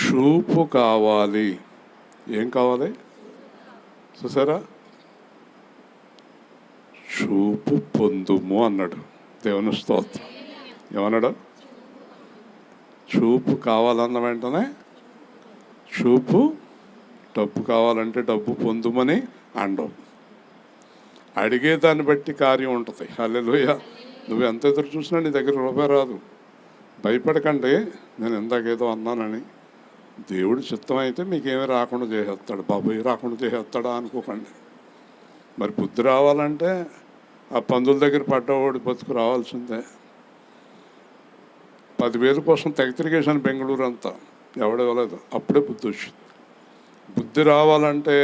చూపు కావాలి. ఏం కావాలి చూసారా? చూపు పొందుము అన్నాడు. దేవుని స్తోత్రం. ఏమన్నాడు? చూపు కావాలన్న వెంటనే చూపు. డబ్బు కావాలంటే డబ్బు పొందుమని అండం. అడిగేదాన్ని బట్టి కార్యం ఉంటుంది. హల్లెలూయా. నువ్వు ఎంత ఎదురు చూసినా నీ దగ్గర రూపాయి రాదు. భయపడకండి. నేను ఇందాకేదో అన్నానని. దేవుడి చిత్తం అయితే మీకేమీ రాకుండా చేసేస్తాడు. బాబాయ్ రాకుండా చేసేస్తాడా అనుకోకండి. మరి బుద్ధి రావాలంటే ఆ పందుల దగ్గర పడ్డవాడి బతుకు రావాల్సిందే. 10,000 కోసం తెగ తిరిగేశాను బెంగళూరు అంతా, ఎవడెవలేదు. అప్పుడే బుద్ధి వచ్చింది. బుద్ధి రావాలంటే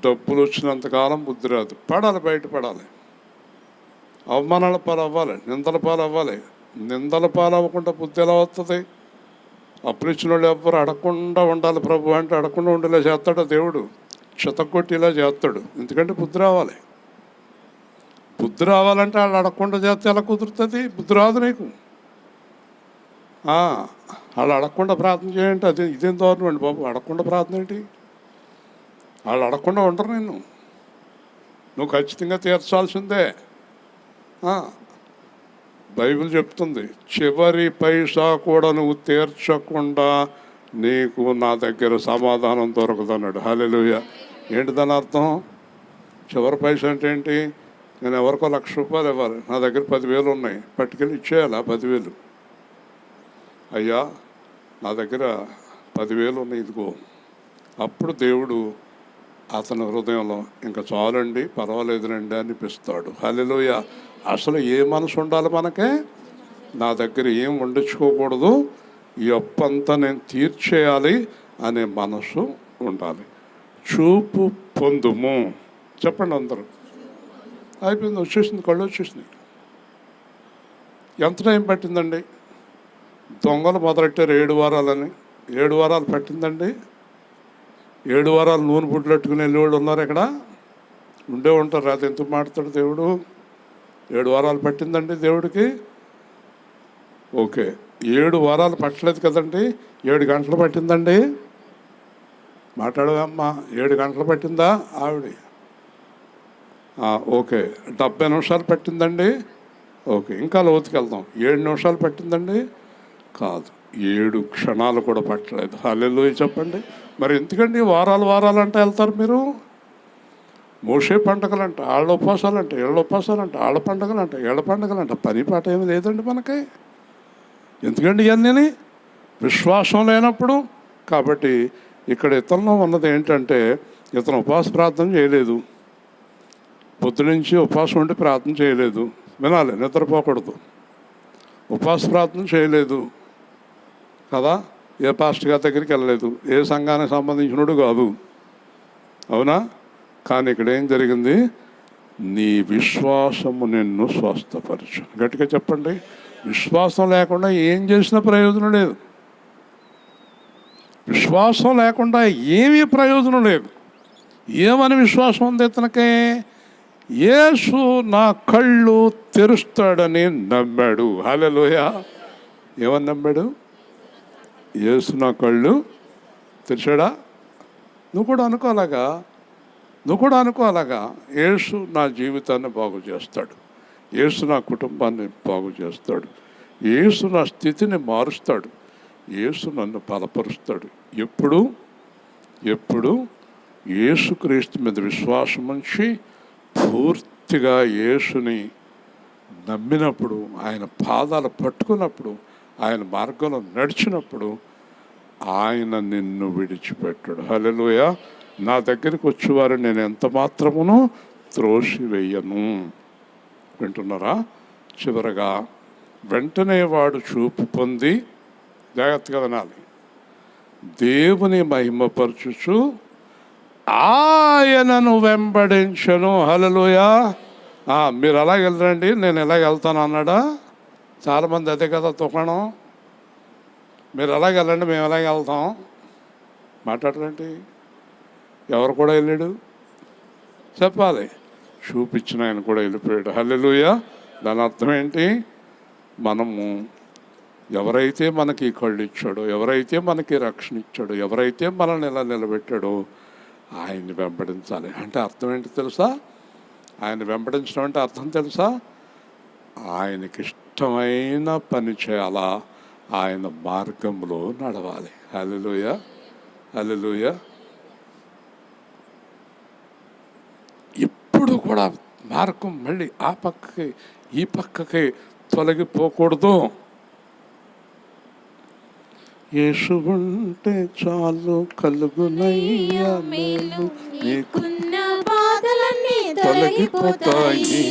డబ్బులు వచ్చినంతకాలం బుద్ధి రాదు. పడాలి, బయటపడాలి. అవమానాల పాలు అవ్వాలి, నిందల పాలు అవ్వాలి. నిందల పాలు అవ్వకుండా బుద్ధి ఎలా వస్తుంది? అప్పులు ఇచ్చిన వాళ్ళు ఎవ్వరు అడగకుండా ఉండాలి. ప్రభు అంటే అడగకుండా ఉండేలా చేస్తాడు దేవుడు. చితకొట్టిలా చేస్తాడు. ఎందుకంటే బుద్ధి రావాలి. బుద్ధి రావాలంటే వాళ్ళు అడగకుండా చేస్తే ఎలా కుదురుతుంది? బుద్ధి రాదు నీకు. వాళ్ళు అడగకుండా ప్రార్థన చేయండి. ఇదేం దారుణం అండి బాబు. అడగకుండా ప్రార్థన ఏంటి? వాళ్ళు అడగకుండా ఉండరు. నువ్వు ఖచ్చితంగా తీర్చాల్సిందే. బైబిల్ చెప్తుంది, చివరి పైసా కూడా నువ్వు తీర్చకుండా నీకు నా దగ్గర సమాధానం దొరకదన్నాడు. హల్లెలూయా. ఏంటి దాని అర్థం? చివరి పైసా అంటే ఏంటి? నేను ఎవరికో 1,00,000 రూపాయలు ఇవ్వాలి, నా దగ్గర 10,000 ఉన్నాయి, పట్టుకెళ్ళి ఇచ్చేయాలి. 10,000 అయ్యా నా దగ్గర 10,000 ఉన్నాయి, ఇదిగో. అప్పుడు దేవుడు అతని హృదయంలో ఇంకా చాలండి, పర్వాలేదునండి అనిపిస్తాడు. హల్లెలూయా. అసలు ఏ మనసు ఉండాలి మనకే? నా దగ్గర ఏం వండించుకోకూడదు, ఈ అప్పంతా నేను తీర్చేయాలి అనే మనసు ఉండాలి. చూపు పొందుము. చెప్పండి అందరూ. అయిపోయింది, వచ్చేసింది, కళ్ళు వచ్చేసింది. ఎంత టైం పట్టిందండి? దొంగలు మొదలెట్టారు 7 వారాలని. 7 వారాలు పట్టిందండి. 7 వారాలు నూనె బుడ్లు పెట్టుకుని వెళ్ళేవాళ్ళు ఉన్నారు ఇక్కడ, ఉండే ఉంటారు. అది ఎందుకు మాట్లాడు దేవుడు? 7 వారాలు పట్టిందండి దేవుడికి. ఓకే, 7 వారాలు పట్టలేదు కదండి, 7 గంటలు పట్టిందండి. మాట్లాడదమ్మా. 7 గంటలు పట్టిందా ఆవిడ? ఓకే. 70 నిమిషాలు పట్టిందండి. ఓకే, ఇంకా లోతుకి వెళ్దాం. 7 నిమిషాలు పట్టిందండి? కాదు, 7 క్షణాలు కూడా పట్టలేదు. హల్లెలూయా చెప్పండి. మరి ఎందుకండి వారాలు అంటే వెళ్తారు మీరు? మోషే పండుగలంట, వాళ్ళ ఉపవాసాలంట, ఏళ్ళ ఉపవాసాలంట, వాళ్ళ పండుగలంట, ఏళ్ళ పండుగలంట. పని పాట ఏమి లేదండి మనకి. ఎందుకండి ఇవన్నీ? విశ్వాసం లేనప్పుడు. కాబట్టి ఇక్కడ ఇతరులో ఉన్నది ఏంటంటే, ఇతను ఉపవాస ప్రార్థన చేయలేదు, పొద్దునుంచి ఉపవాసం ఉండి ప్రార్థన చేయలేదు. వినాలి, నిద్రపోకూడదు. ఉపవాస ప్రార్థన చేయలేదు కదా, ఏ పాస్టర్ గారి దగ్గరికి వెళ్ళలేదు, ఏ సంఘానికి సంబంధించినడు కాదు, అవునా? కానీ ఇక్కడ ఏం జరిగింది? నీ విశ్వాసము నిన్ను స్వస్థపరచు. గట్టిగా చెప్పండి. విశ్వాసం లేకుండా ఏం చేసినా ప్రయోజనం లేదు. విశ్వాసం లేకుండా ఏమీ ప్రయోజనం లేదు. ఏమని విశ్వాసం ఉంది ఇతనికి? యేసు నా కళ్ళు తెరుస్తాడని నమ్మాడు. హల్లెలూయా. ఏమని నమ్మాడు? యేసు నా కళ్ళు తెరిచాడా? నువ్వు కూడా అనుకోలాగా యేసు నా జీవితాన్ని బాగు చేస్తాడు, యేసు నా కుటుంబాన్ని బాగు చేస్తాడు, యేసు నా స్థితిని మారుస్తాడు, యేసు నన్ను బలపరుస్తాడు. ఎప్పుడు యేసుక్రీస్తు మీద విశ్వాసం ఉంచి పూర్తిగా యేసుని నమ్మినప్పుడు, ఆయన పాదాలు పట్టుకున్నప్పుడు, ఆయన మార్గంలో నడిచినప్పుడు ఆయన నిన్ను విడిచిపెట్టాడు. హల్లెలూయా. నా దగ్గరికి వచ్చేవారు నేను ఎంత మాత్రమును త్రోసివేయను. వింటున్నారా? చివరగా వెంటనే వాడు చూపు పొంది, జాగ్రత్తగా వినాలి, దేవుని మహిమపరచుచు ఆయనను వెంబడించను. హల్లెలూయా. మీరు అలాగ వెళ్ళరండి, నేను ఎలాగ వెళ్తాను అన్నాడా? చాలామంది అదే కదా తుఫానం. మీరు ఎలాగ వెళ్ళండి, మేము ఎలాగ వెళ్తాం మాట్లాడరండి. ఎవరు కూడా వెళ్ళాడు? చెప్పాలి. చూపించిన ఆయన కూడా వెళ్ళిపోయాడు. హల్లెలూయా. దాని అర్థం ఏంటి? మనము ఎవరైతే మనకి కళ్ళు ఇచ్చాడో, ఎవరైతే మనకి రక్షణ ఇచ్చాడో, ఎవరైతే మనల్ని ఇలా నిలబెట్టాడో ఆయన్ని వెంబడించాలి. అంటే అర్థం ఏంటి తెలుసా? ఆయన వెంబడించడం అంటే అర్థం తెలుసా? ఆయనకి ఇష్టమైన పని చేయాలా, ఆయన మార్గంలో నడవాలి. హల్లెలూయా. హల్లెలూయా. ఎప్పుడు కూడా మార్గం మళ్ళీ ఆ పక్కకి ఈ పక్కకి తొలగిపోకూడదు. యేసు ఉంటే చాలు కలుగునయ్యా మేలు, నీకున్న బాధలన్నీ తొలగిపోతాయి.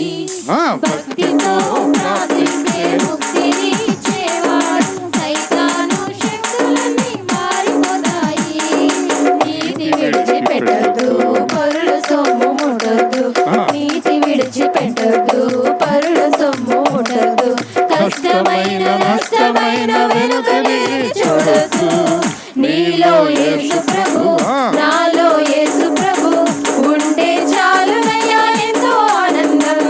భక్తితో ప్రార్థిస్తే ముక్తిని ఇచ్చేవాడు, సైతాను శక్తులన్నీ మారిపోతాయి. నీతి విడిచిపెట్టొద్దు, పరుల సొమ్ము ముట్టొద్దు. నీతి విడిచిపెట్టొద్దు, పరుల సొమ్ము ముట్టొద్దు. కష్టమైన నష్టమైన వెనుకనే చూడొద్దు. నీలో యేసు ప్రభు, నాలో యేసు ప్రభు ఉంటే చాలునయ్యా ఎంతో ఆనందం.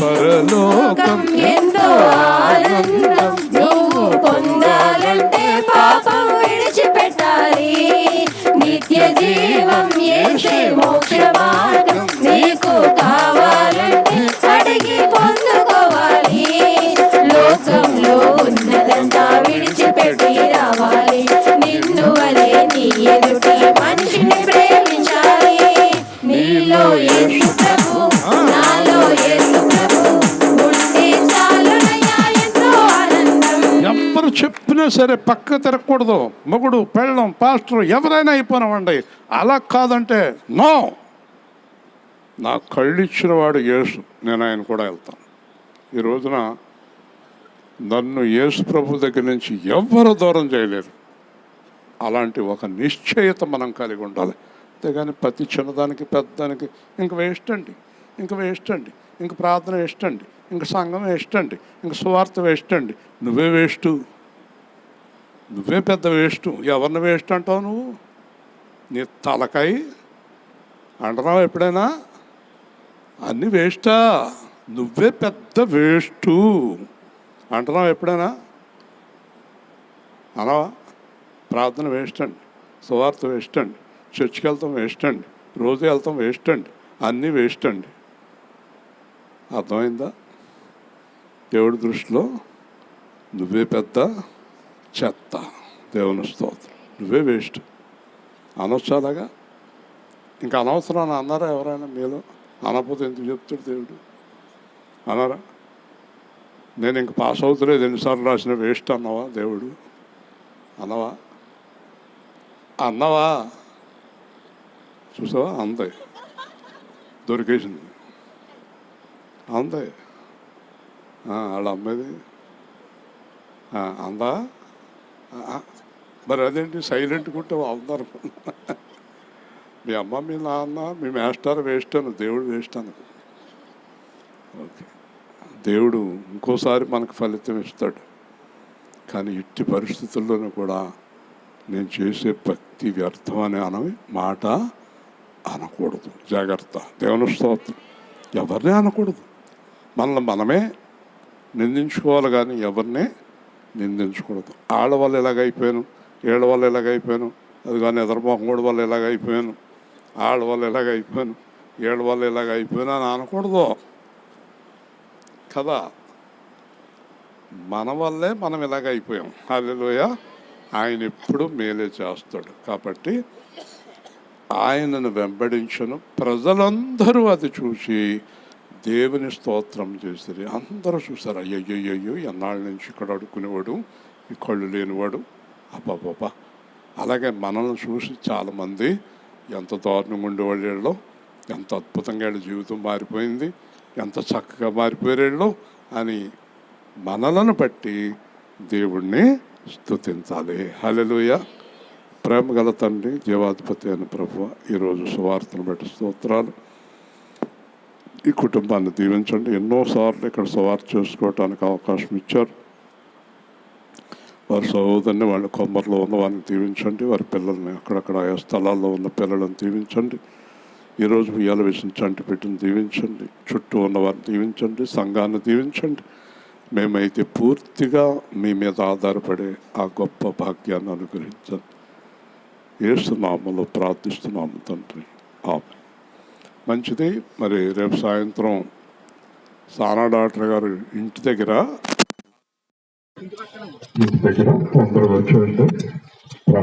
పరలోకం ఎంతో ఆనందం. నువ్వు పొందాలంటే పాపం విడిచిపెట్టాలి. నిత్య జీవం యేసే మోక్ష మార్గం. నీకు కావాలంటే అడిగి పొందుకోవాలి. లోకంలో ఉన్నదంతా విడిచిపెట్టి రావాలి. నిన్ను వలే నీ ఎదుటి మనిషిని ప్రేమించాలి. నీలో యేసు ప్రభు, నాలో యేసు ప్రభు ఉంటే చాలునయ్యా ఎంతో ఆనందం. ఎవరు చెప్పినా సరే పక్క తిరగకూడదు. మొగుడు, పెళ్ళం, పాస్టర్ ఎవరైనా అయిపోయినామండి. అలా కాదంటే నో, నా కళ్ళు ఇచ్చిన వాడు యేసు, నేను ఆయన కూడా వెళ్తాను. ఈ రోజున నన్ను యేసు ప్రభు దగ్గర నుంచి ఎవ్వరు దూరం చేయలేరు. అలాంటి ఒక నిశ్చయత మనం కలిగి ఉండాలి. అంతేగాని ప్రతి చిన్నదానికి పెద్దదానికి ఇంక వేస్ట్ అండి, ఇంక ప్రార్థన వేస్ట్ అండి, ఇంక సంఘం వేస్ట్ అండి, ఇంక సువార్త వేస్ట్ అండి. నువ్వే వేస్టు, నువ్వే పెద్ద వేస్టు. ఎవరిని వేస్ట్ అంటావు నువ్వు? నీ తలకాయ అంటున్నావు ఎప్పుడైనా? అన్నీ వేస్టా? నువ్వే పెద్ద వేస్టు అంటున్నావు ఎప్పుడైనా? అనవా? ప్రార్థన వేస్ట్ అండి, సువార్త వేస్ట్ అండి, చర్చికి వెళ్తాం వేస్ట్ అండి, రోజు వెళ్తాం వేస్ట్ అండి, అన్నీ వేస్ట్ అండి. అర్థమైందా? దేవుడి దృష్టిలో నువ్వే పెద్ద చెత్త. దేవుని స్తోత్రం. నువ్వే వేస్ట్ అనొచ్చాలాగా. ఇంకా అనవసరం అని అన్నారా ఎవరైనా మీలో? అనకపోతే ఎందుకు చెప్తాడు దేవుడు? అన్నారా? నేను ఇంక పాస్ అవుతలేదు, ఎన్నిసార్లు రాసిన వేస్ట్ అన్నావా దేవుడు? అన్నవా? చూసావా? అందే దొరికేసింది, అందే. వాళ్ళ అమ్మేది అందా? మరి అదేంటి సైలెంట్ ఉంటే అందరు మీ అమ్మ, మీ నాన్న, మీ మాస్టర్ వేస్ట్ అను, దేవుడు వేస్ట్ అను. ఓకే, దేవుడు ఇంకోసారి మనకు ఫలితం ఇస్తాడు. కానీ ఇట్టి పరిస్థితుల్లోనూ కూడా నేను చేసే భక్తి వ్యర్థం అనే మాట అనకూడదు. జాగ్రత్త. దేవుని స్తోత్రం. ఎవరిని అనకూడదు. మనల్ని మనమే నిందించుకోవాలి కానీ ఎవరినే నిందించకూడదు. ఆడవాళ్ళు ఎలాగైపోయాను, ఏడవాళ్ళు ఎలాగైపోయాను, అది కానీ ఎదరమొహంగోడు వాళ్ళు ఎలాగైపోయాను, ఆడవాళ్ళు ఎలాగైపోయాను, ఏడవాళ్ళు ఎలాగైపోయాను అని అనకూడదు కదా. మన వల్లే మనం ఇలాగైపోయాం. హల్లెలూయా. ఆయన ఎప్పుడు మేలే చేస్తాడు. కాబట్టి ఆయనను వెంబడించను ప్రజలందరూ అది చూసి దేవుని స్తోత్రం చేసిరి. అందరూ చూసారు, అయ్యయ్యో ఎన్నాళ్ళ నుంచి ఇక్కడ అడుక్కునేవాడు, ఈ కళ్ళు లేనివాడు, అబ్బాబాబా. అలాగే మనల్ని చూసి చాలామంది ఎంత దారుణంగా ఉండేవాళ్ళు, ఎంత అద్భుతంగా వీళ్ళ జీవితం మారిపోయింది, ఎంత చక్కగా మారిపోయారు అని మనలను బట్టి దేవుణ్ణి స్తుతించాలి. హల్లెలూయా. ప్రేమ గల తండ్రి, జీవాధిపతి అయిన ప్రభువా, ఈరోజు సువార్తను బట్టి స్తోత్రాలు. ఈ కుటుంబాన్ని దీవించండి. ఎన్నోసార్లు ఇక్కడ సువార్త చేసుకోవటానికి అవకాశం ఇచ్చారు. వారి సహోదరుని వాళ్ళ కొమ్మర్లో ఉన్న వారిని దీవించండి. వారి పిల్లల్ని అక్కడక్కడ ఆయా స్థలాల్లో ఉన్న పిల్లలను దీవించండి. ఈరోజు ఉయ్యాల వేసిన చంటి బిడ్డను దీవించండి. చుట్టూ ఉన్న వారిని దీవించండి. సంఘాన్ని దీవించండి. మేమైతే పూర్తిగా మీ మీద ఆధారపడే ఆ గొప్ప భాగ్యాన్ని అనుగ్రహించండి. యేసు నామములో ప్రార్థిస్తున్నాము తండ్రి. ఆమేన్. మంచిది. మరి రేపు సాయంత్రం సానా డాక్టర్ గారు ఇంటి దగ్గర అందరూ వచ్చి